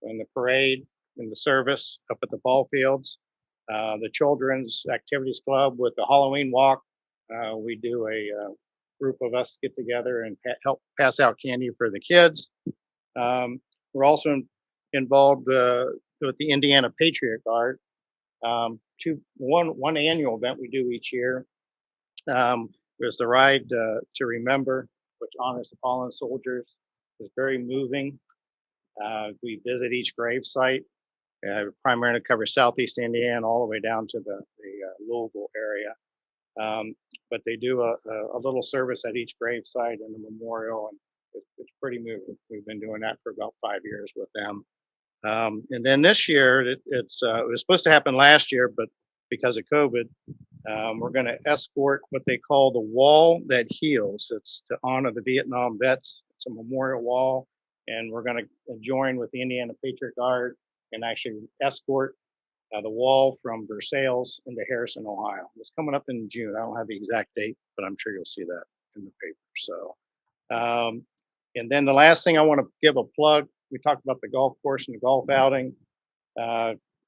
and the parade and the service up at the ball fields. The Children's Activities Club with the Halloween walk. We do a group of us get together and help pass out candy for the kids. We're also involved with the Indiana Patriot Guard. One annual event we do each year. There's the Ride to Remember, which honors the fallen soldiers. It's very moving. We visit each grave site. Primarily covers Southeast Indiana all the way down to the Louisville area. But they do a little service at each grave site and the memorial, and it's pretty moving. We've been doing that for about 5 years with them. And then this year, it was supposed to happen last year, but because of COVID, we're going to escort what they call the Wall That Heals. It's to honor the Vietnam vets. It's a memorial wall, and we're going to join with the Indiana Patriot Guard and actually escort the wall from Versailles into Harrison, Ohio. It's coming up in June. I don't have the exact date, but I'm sure you'll see that in the paper. So, and then the last thing I want to give a plug. We talked about the golf course and the golf outing.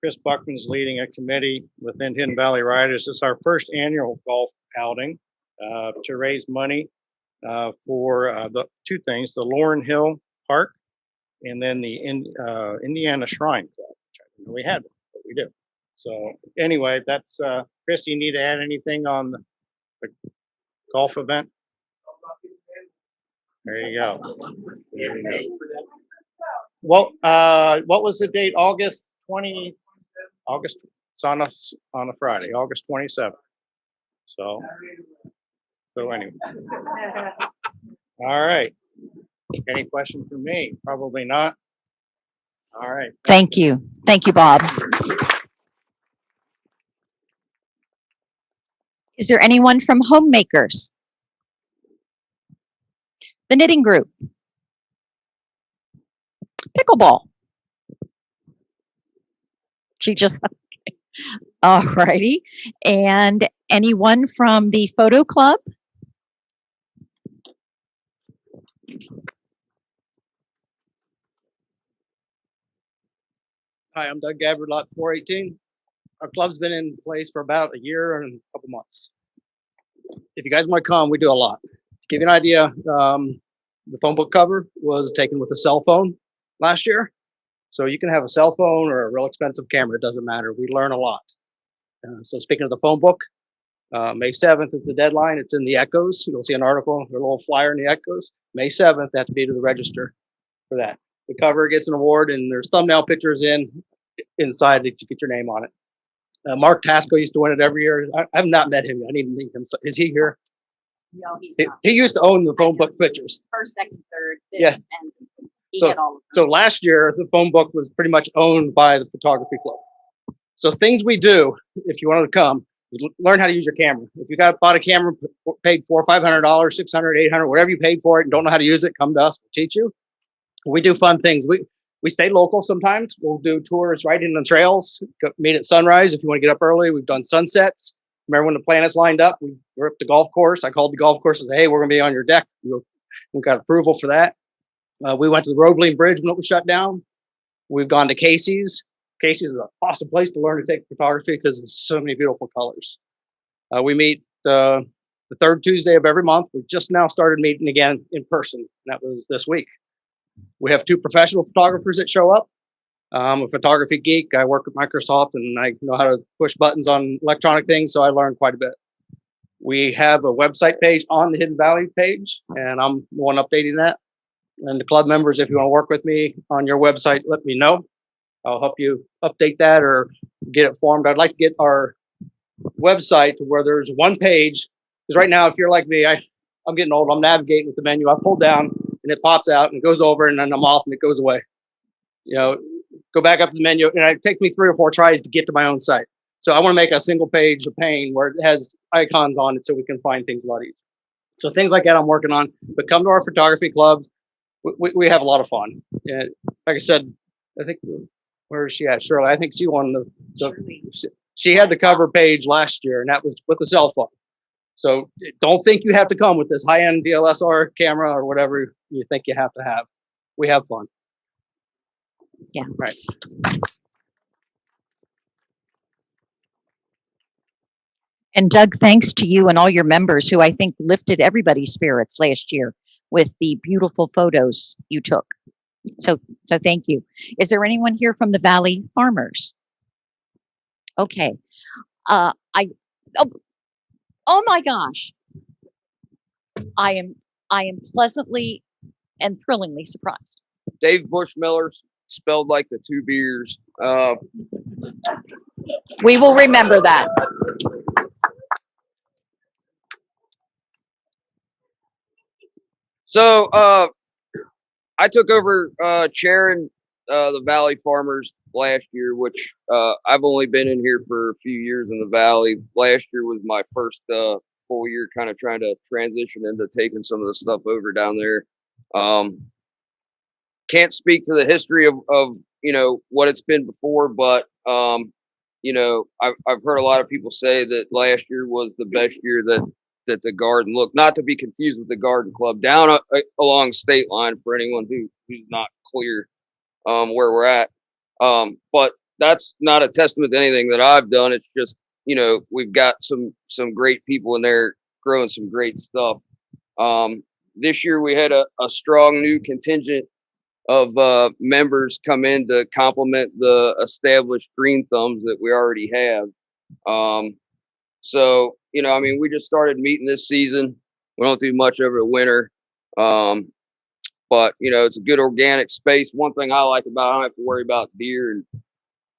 Chris Buckman's leading a committee within Hidden Valley Riders. It's our first annual golf outing to raise money for the 2 things: the Lauren Hill Park and then the Indiana Shrine Club, which I didn't know we had, but we do. So anyway, that's Christy. You need to add anything on the golf event? There you go. There you go. Well, what was the date? August 20. August. It's on a Friday, August 27th. So anyway. All right. Any questions for me? Probably not. All right. Thank you. Thank you, Bob. Is there anyone from Homemakers? The Knitting Group? Pickleball? She just, all righty. And anyone from the Photo Club? Hi, I'm Doug Gabbard, Lot 418. Our club's been in place for about a year and a couple months. If you guys want to come, we do a lot. To give you an idea, the phone book cover was taken with a cell phone last year. So you can have a cell phone or a real expensive camera, it doesn't matter. We learn a lot. So speaking of the phone book, May 7th is the deadline. It's in the Echoes. You'll see an article, a little flyer in the Echoes. May 7th, they have to be to the register for that. The cover gets an award, and there's thumbnail pictures inside that you get your name on it. Mark Tasco used to win it every year. I have not met him. I need to meet him. So, is he here? No, he's He, not. he used to own the phone book pictures. First, second, third. Yeah. And he So, had all of them. so last year, the phone book was pretty much owned by the photography club. So things we do, if you wanted to come, learn how to use your camera. If you bought a camera, paid $400 or $500, $600, $800, whatever you paid for it, and don't know how to use it, come to us. We'll teach you. We do fun things. We stay local sometimes. We'll do tours right in the trails. Meet at sunrise if you want to get up early. We've done sunsets. Remember when the planets lined up? We were up the golf course. I called the golf course and said, "Hey, we're going to be on your deck." We got approval for that. We went to the Roebling Bridge when it was shut down. We've gone to Casey's. Casey's is an awesome place to learn to take photography because there's so many beautiful colors. We meet the third Tuesday of every month. We just now started meeting again in person. And that was this week. We have 2 professional photographers that show up. I'm a photography geek. I work with Microsoft and I know how to push buttons on electronic things, so I learned quite a bit. We have a website page on the Hidden Valley page, and I'm the one updating that. And the club members, if you want to work with me on your website, let me know. I'll help you update that or get it formed. I'd like to get our website to where there's one page, because right now, if you're like me, I'm getting old. I'm navigating with the menu. I pull down and it pops out and it goes over, and then I'm off and it goes away. Go back up to the menu, and it takes me 3 or 4 tries to get to my own site. So I want to make a single page of pane where it has icons on it so we can find things a lot easier. So things like that I'm working on. But come to our photography clubs. We have a lot of fun. And like I said, I think, where is she at? Shirley. I think she won she had the cover page last year, and that was with the cell phone. So don't think you have to come with this high-end DSLR camera or whatever you think you have to have. We have fun. Yeah. Right. And Doug, thanks to you and all your members who I think lifted everybody's spirits last year with the beautiful photos you took. So thank you. Is there anyone here from the Valley Farmers? Okay. Oh my gosh. I am pleasantly and thrillingly surprised. Dave Bushmiller, spelled like the 2 beers. We will remember that. So I took over chairing the Valley Farmers last year, which I've only been in here for a few years in the Valley. Last year was my first full year kind of trying to transition into taking some of the stuff over down there. Can't speak to the history of what it's been before, but I've heard a lot of people say that last year was the best year that the garden looked, not to be confused with the garden club down along state line for anyone who's not clear where we're at. But that's not a testament to anything that I've done. It's just, we've got some great people in there growing some great stuff. This year we had a strong new contingent members come in to complement the established green thumbs that we already have. So, you know, I mean, we just started meeting this season. We don't do much over the winter. But, you know, it's a good organic space. One thing I like about it, I don't have to worry about deer and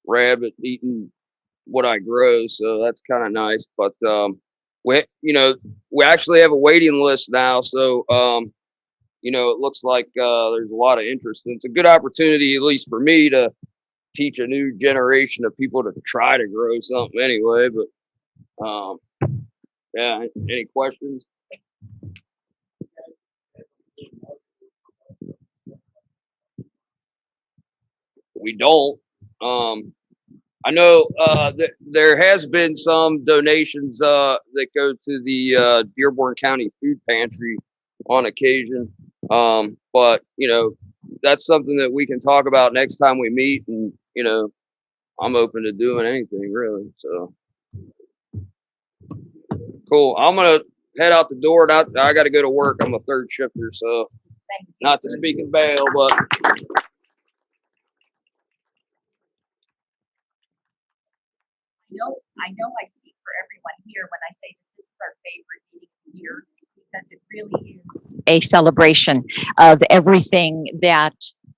rabbit eating what I grow. So that's kind of nice. But, we actually have a waiting list now. So, you know, it looks like there's a lot of interest. And it's a good opportunity, at least for me, to teach a new generation of people to try to grow something anyway. But, yeah, any questions? We don't. I know there has been some donations that go to the Dearborn County Food Pantry on occasion. But you know, that's something that we can talk about next time we meet. And you know, I'm open to doing anything really. So cool. I'm gonna head out the door. I got to go to work. I'm a third shifter, so not to speak in bail, but. I know I speak for everyone here when I say that this is our favorite meeting of the year because it really is a celebration of everything that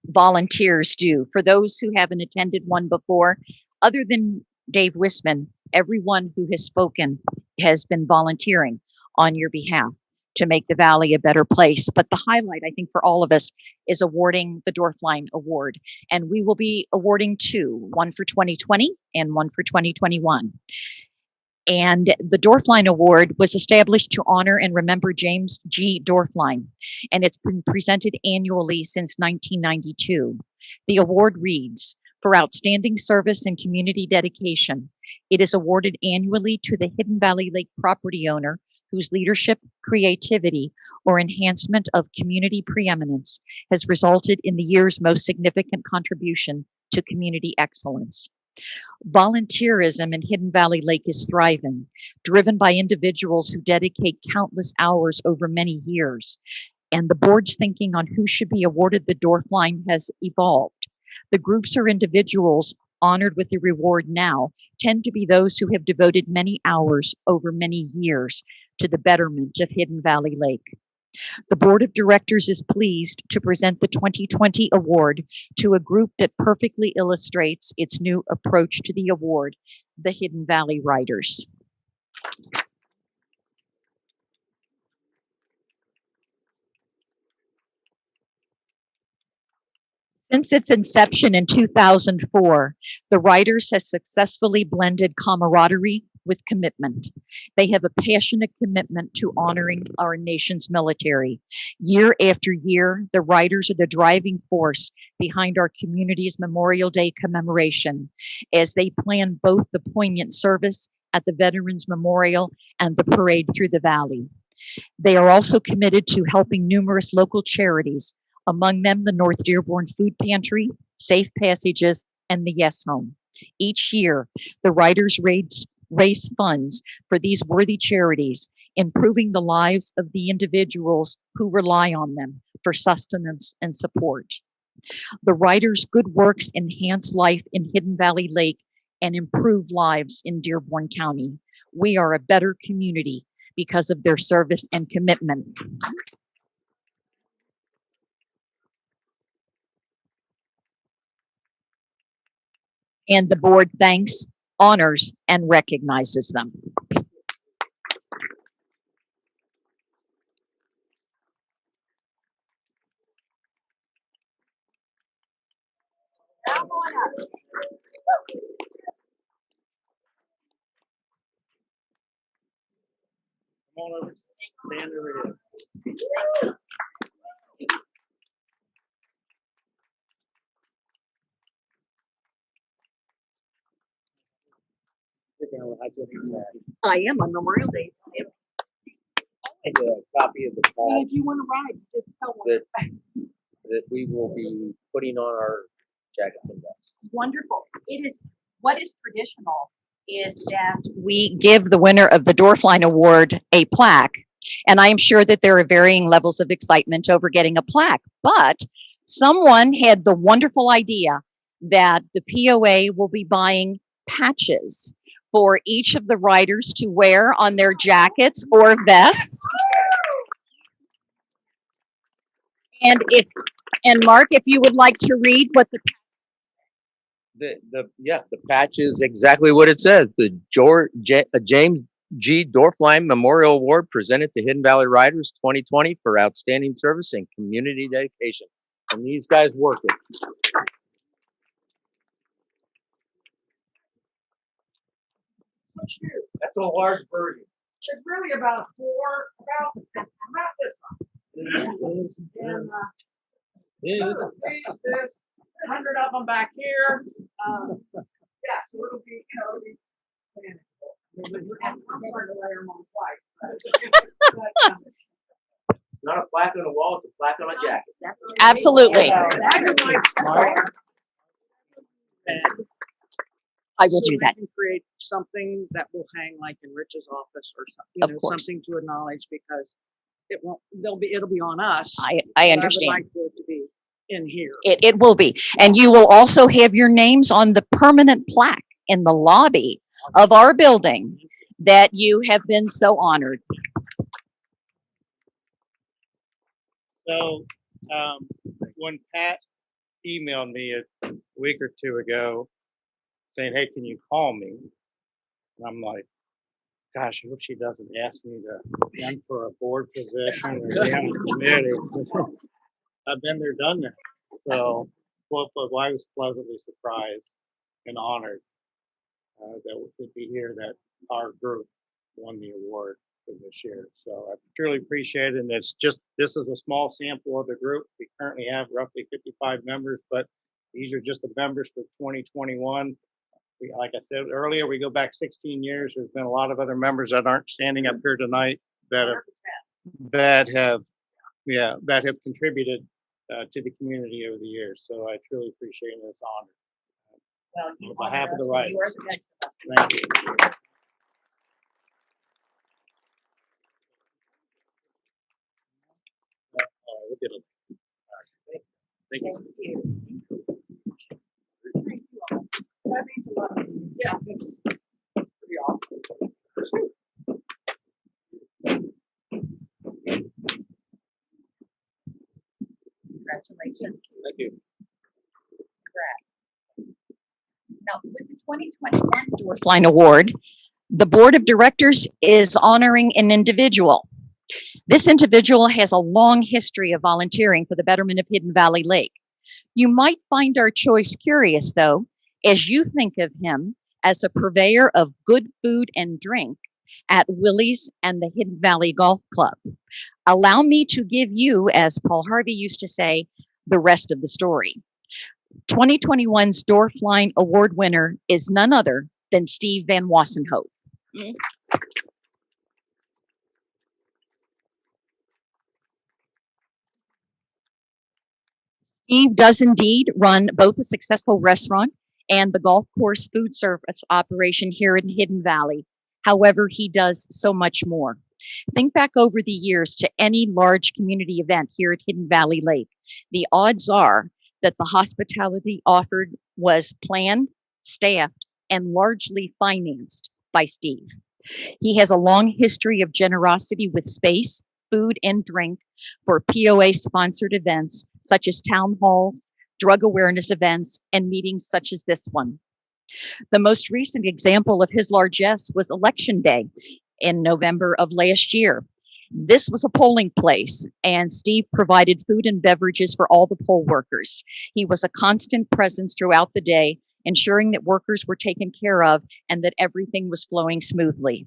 volunteers do. For those who haven't attended one before, other than Dave Wisman, everyone who has spoken has been volunteering on your behalf to make the Valley a better place. But the highlight, I think, for all of us is awarding the Dorfline Award. And we will be awarding two, one for 2020 and one for 2021. And the Dorfline Award was established to honor and remember James G. Dorfline, and it's been presented annually since 1992. The award reads, for outstanding service and community dedication, it is awarded annually to the Hidden Valley Lake property owner whose leadership, creativity, or enhancement of community preeminence has resulted in the year's most significant contribution to community excellence. Volunteerism in Hidden Valley Lake is thriving, driven by individuals who dedicate countless hours over many years. And the board's thinking on who should be awarded the Dorfline has evolved. The groups or individuals honored with the reward now tend to be those who have devoted many hours over many years to the betterment of Hidden Valley Lake. The board of directors is pleased to present the 2020 award to a group that perfectly illustrates its new approach to the award, the Hidden Valley Riders. Since its inception in 2004, the Riders has successfully blended camaraderie with commitment. They have a passionate commitment to honoring our nation's military. Year after year, the Riders are the driving force behind our community's Memorial Day commemoration as they plan both the poignant service at the Veterans Memorial and the parade through the valley. They are also committed to helping numerous local charities, among them the North Dearborn Food Pantry, Safe Passages, and the Yes Home. Each year, the Riders raise funds for these worthy charities, improving the lives of the individuals who rely on them for sustenance and support. The Riders' good works enhance life in Hidden Valley Lake and improve lives in Dearborn County. We are a better community because of their service and commitment. And the board thanks, honors, and recognizes them. Come on up. Come on over. Stand over here. I am on Memorial Day. And a copy of the If badge you want to ride, just tell me. that we will be putting on our jackets and vests. Wonderful. It is what is traditional is that we give the winner of the Dorfline Award a plaque. And I am sure that there are varying levels of excitement over getting a plaque, but Someone had the wonderful idea that the POA will be buying patches for each of the riders to wear on their jackets or vests. And Mark, if you would like to read what the The patch is exactly what it says. The James G. Dorfline Memorial Award presented to Hidden Valley Riders 2020 for outstanding service and community dedication. And these guys work it. That's a large version. It's really about about this. And, this, 100 of them back here. Yeah, so it'll be, it'll be manageable. I'm sorry to lay them on twice. Not a plaque on the wall, it's a plaque on a jacket. Absolutely. I will do that. We can create something that will hang like in Rich's office or something, Of course. something to acknowledge because it'll be on us. I but understand. I would like for it to be in here. It will be. And you will also have your names on the permanent plaque in the lobby of our building that you have been so honored. So, when Pat emailed me a week or two ago saying, "Hey, can you call me?" And I'm like, "Gosh, I hope she doesn't ask me to run for a board position or be on a committee." I've been there, done that. So, but I was pleasantly surprised and honored that we could be here, that our group won the award for this year. So I truly appreciate it. And this is a small sample of the group. We currently have roughly 55 members, but these are just the members for 2021. Like I said earlier, we go back 16 years. There's been a lot of other members that aren't standing up here tonight that have contributed to the community over the years. So I truly appreciate this honor. Well, you on behalf of the You riders. are the best of us. Thank you. We'll get it. Thank you. That means a lot. Yeah, it's pretty awesome. Congratulations. Thank you. Now, with the 2021 Dorfline Award, the board of directors is honoring an individual. This individual has a long history of volunteering for the betterment of Hidden Valley Lake. You might find our choice curious, though, as you think of him as a purveyor of good food and drink at Willie's and the Hidden Valley Golf Club. Allow me to give you, as Paul Harvey used to say, the rest of the story. 2021's Dorfline Award winner is none other than Steve Van Wassenhout. Steve does indeed run both a successful restaurant and the golf course food service operation here in Hidden Valley. However, he does so much more. Think back over the years to any large community event here at Hidden Valley Lake. The odds are that the hospitality offered was planned, staffed, and largely financed by Steve. He has a long history of generosity with space, food, and drink for POA-sponsored events such as town halls, drug awareness events, and meetings such as this one. The most recent example of his largesse was Election Day in November of last year. This was a polling place, and Steve provided food and beverages for all the poll workers. He was a constant presence throughout the day, ensuring that workers were taken care of and that everything was flowing smoothly.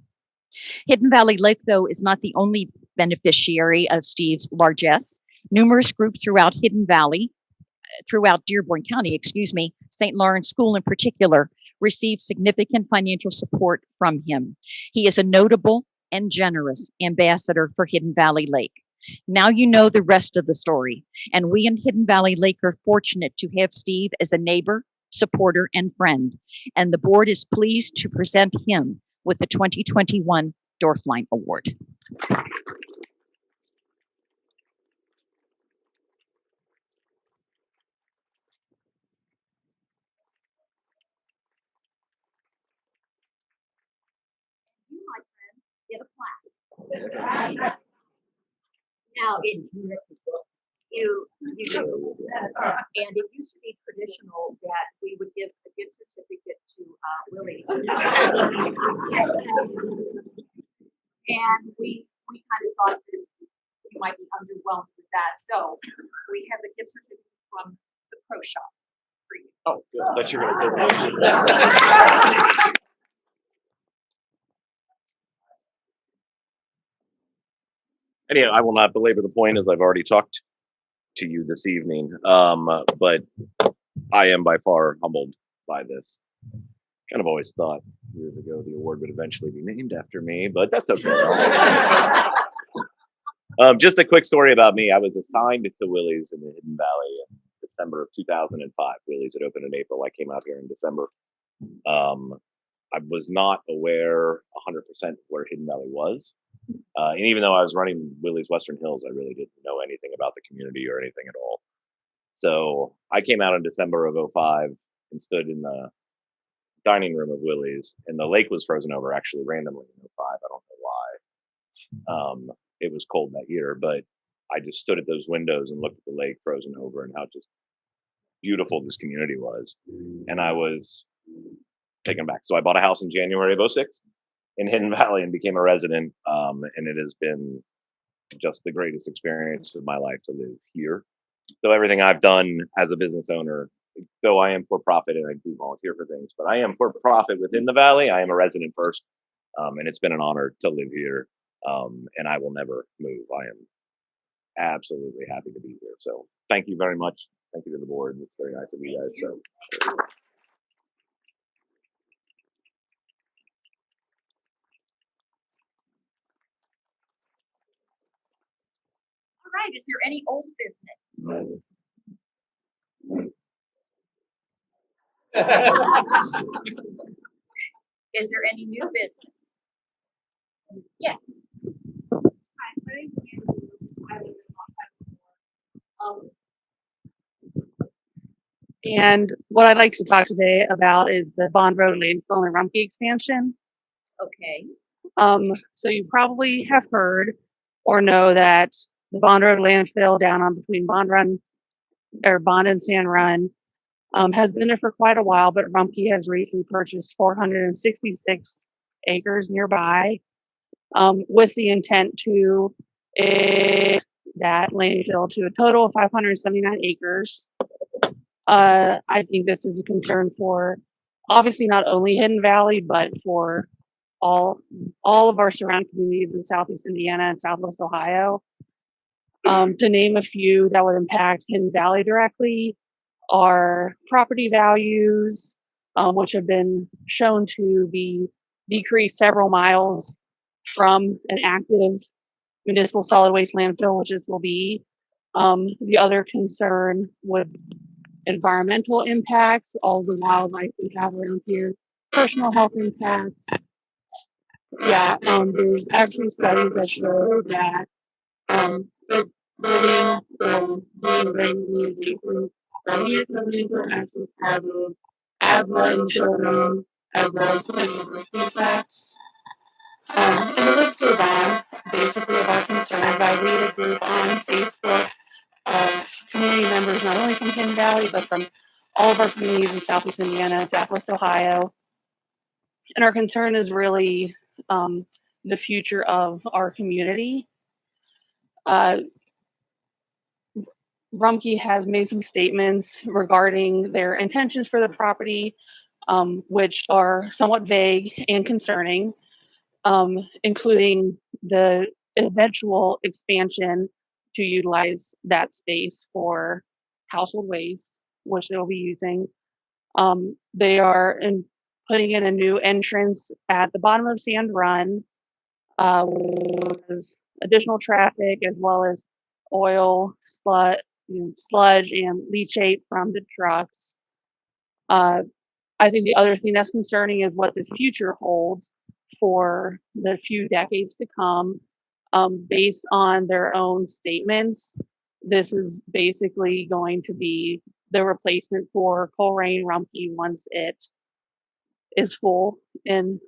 Hidden Valley Lake, though, is not the only beneficiary of Steve's largesse. Numerous groups throughout Hidden Valley, throughout Dearborn County, St. Lawrence School in particular, received significant financial support from him. He is a notable and generous ambassador for Hidden Valley Lake. Now you know the rest of the story, and we in Hidden Valley Lake are fortunate to have Steve as a neighbor, supporter, and friend, and the board is pleased to present him with the 2021 Dorfline Award. get a plaque. Now, you do. And it used to be traditional that we would give a gift certificate to Willie's. And we kind of thought that you might be underwhelmed with that. So we have a gift certificate from the Pro Shop for you. Oh, good. I thought you were going to say that. Anyhow, I will not belabor the point as I've already talked to you this evening. But I am by far humbled by this. Kind of always thought years ago the award would eventually be named after me, but that's okay. Just a quick story about me. I was assigned to Willie's in the Hidden Valley in December of 2005. Willie's had opened in April. I came out here in December. I was not aware 100% where Hidden Valley was. And even though I was running Willie's Western Hills, I really didn't know anything about the community or anything at all. So I came out in December of 05 and stood in the dining room of Willie's, and the lake was frozen over actually randomly in 05. I don't know why. It was cold that year, but I just stood at those windows and looked at the lake frozen over and how just beautiful this community was. And I was taken back. So I bought a house in January of 06 in Hidden Valley and became a resident. And it has been just the greatest experience of my life to live here. So everything I've done as a business owner, though I am for profit and I do volunteer for things, but I am for profit within the Valley. I am a resident first. And it's been an honor to live here. And I will never move. I am absolutely happy to be here. So thank you very much. Thank you to the board. It's very nice of you guys. So. All right, is there any old business? Is there any new business? Yes. Hi, my name's Andrew. I live in and what I'd like to talk today about is the Bond Road landfill and Rumpke expansion. Okay. So you probably have heard or know that the Bond Road landfill down on between Bond and San Run has been there for quite a while, but Rumpke has recently purchased 466 acres nearby with the intent to expand that landfill to a total of 579 acres. I think this is a concern for obviously not only Hidden Valley, but for all of our surrounding communities in Southeast Indiana and Southwest Ohio. To name a few that would impact Hidden Valley directly are property values, which have been shown to be decreased several miles from an active municipal solid waste landfill, which this will be. The other concern would environmental impacts, all the wildlife we have around here, personal health impacts. Yeah, there's actually studies that show that living or being regularly away from your community actually causes asthma in children, as well as potential birth defects. And the list goes on, basically, of our concerns. I lead a group on Facebook of community members, not only from Hidden Valley, but from all of our communities in Southeast Indiana and Southwest Ohio. And our concern is really the future of our community. Rumpke has made some statements regarding their intentions for the property, which are somewhat vague and concerning, including the eventual expansion to utilize that space for household waste, which they'll be using. They are putting in a new entrance at the bottom of Sand Run, with additional traffic as well as oil, sludge, and leachate from the trucks. I think the other thing that's concerning is what the future holds for the few decades to come. Based on their own statements, this is basically going to be the replacement for Coleraine Rumpke once it is full in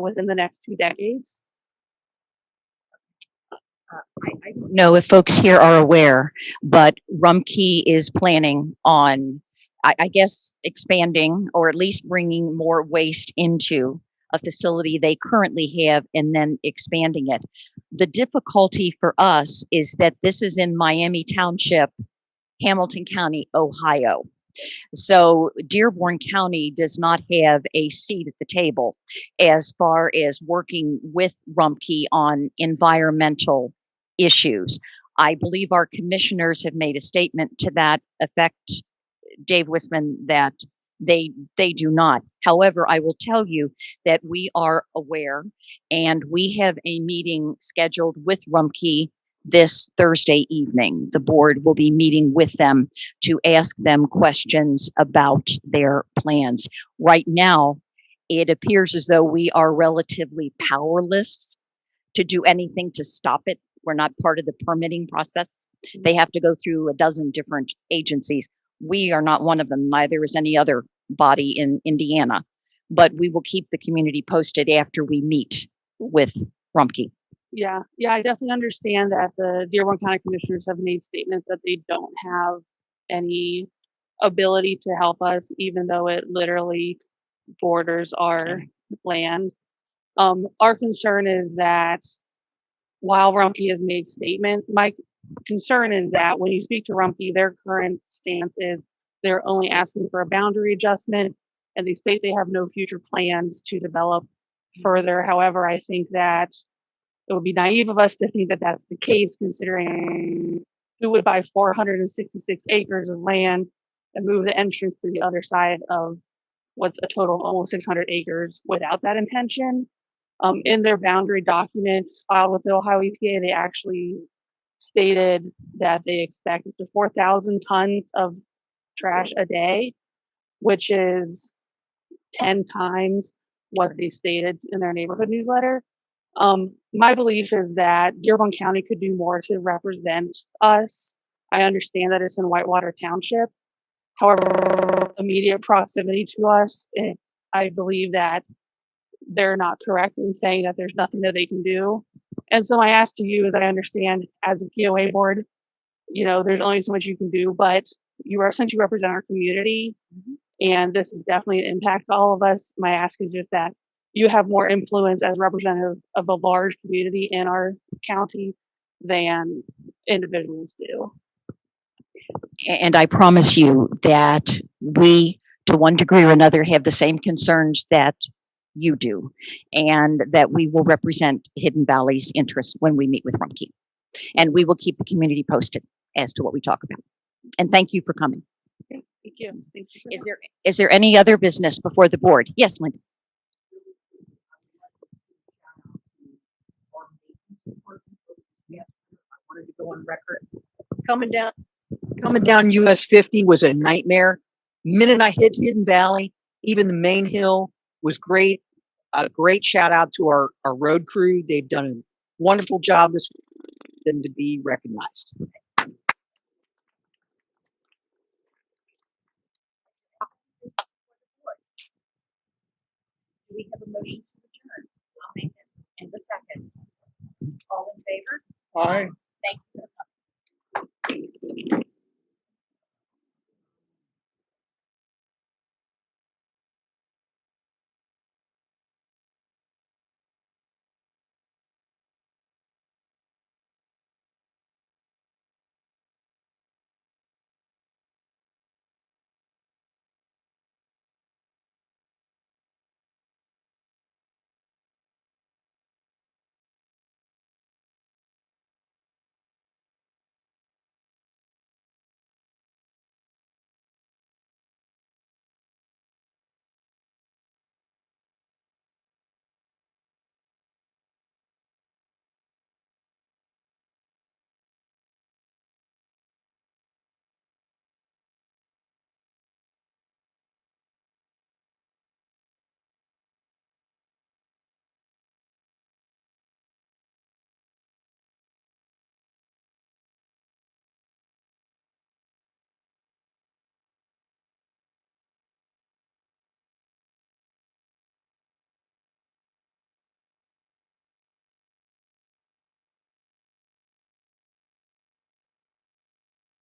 within the next 2 decades. I don't know if folks here are aware, but Rumpke is planning on, I guess, expanding or at least bringing more waste into a facility they currently have and then expanding it. The difficulty for us is that this is in Miami Township, Hamilton County, Ohio. So Dearborn County does not have a seat at the table as far as working with Rumpke on environmental issues. I believe our commissioners have made a statement to that effect, Dave Wisman, that they do not. However, I will tell you that we are aware and we have a meeting scheduled with Rumpke this Thursday evening. The board will be meeting with them to ask them questions about their plans. Right now, it appears as though we are relatively powerless to do anything to stop it. We're not part of the permitting process. They have to go through a dozen different agencies. We are not one of them, neither is any other body in Indiana. But we will keep the community posted after we meet with Rumpke. Yeah, I definitely understand that the Dearborn County Commissioners have made statements that they don't have any ability to help us, even though it literally borders our land. Our concern is that while Rumpke has made statements, my concern is that when you speak to Rumpke, their current stance is they're only asking for a boundary adjustment, and they state they have no future plans to develop further. However, I think that it would be naive of us to think that that's the case, considering who would buy 466 acres of land and move the entrance to the other side of what's a total of almost 600 acres without that intention. In their boundary document filed with the Ohio EPA, they actually stated that they expect up to 4,000 tons of trash a day, which is 10 times what they stated in their neighborhood newsletter. My belief is that Dearborn County could do more to represent us. I understand that it's in Whitewater Township. However, immediate proximity to us, I believe that they're not correct in saying that there's nothing that they can do. And so my ask to you is, I understand as a POA board, there's only so much you can do, but since you represent our community, and this is definitely an impact to all of us, my ask is just that you have more influence as representative of a large community in our county than individuals do. And I promise you that we, to one degree or another, have the same concerns that you do, and that we will represent Hidden Valley's interests when we meet with Rumpke. And we will keep the community posted as to what we talk about. And thank you for coming. Thank you. Thank you. Is there any other business before the board? Yes, Linda. To go on record. Coming down US 50 was a nightmare. The minute I hit Hidden Valley, even the main hill was great. A great shout out to our road crew. They've done a wonderful job this week and to be recognized. Do we have a motion to adjourn? I'll make it in the second. All in favor? Aye.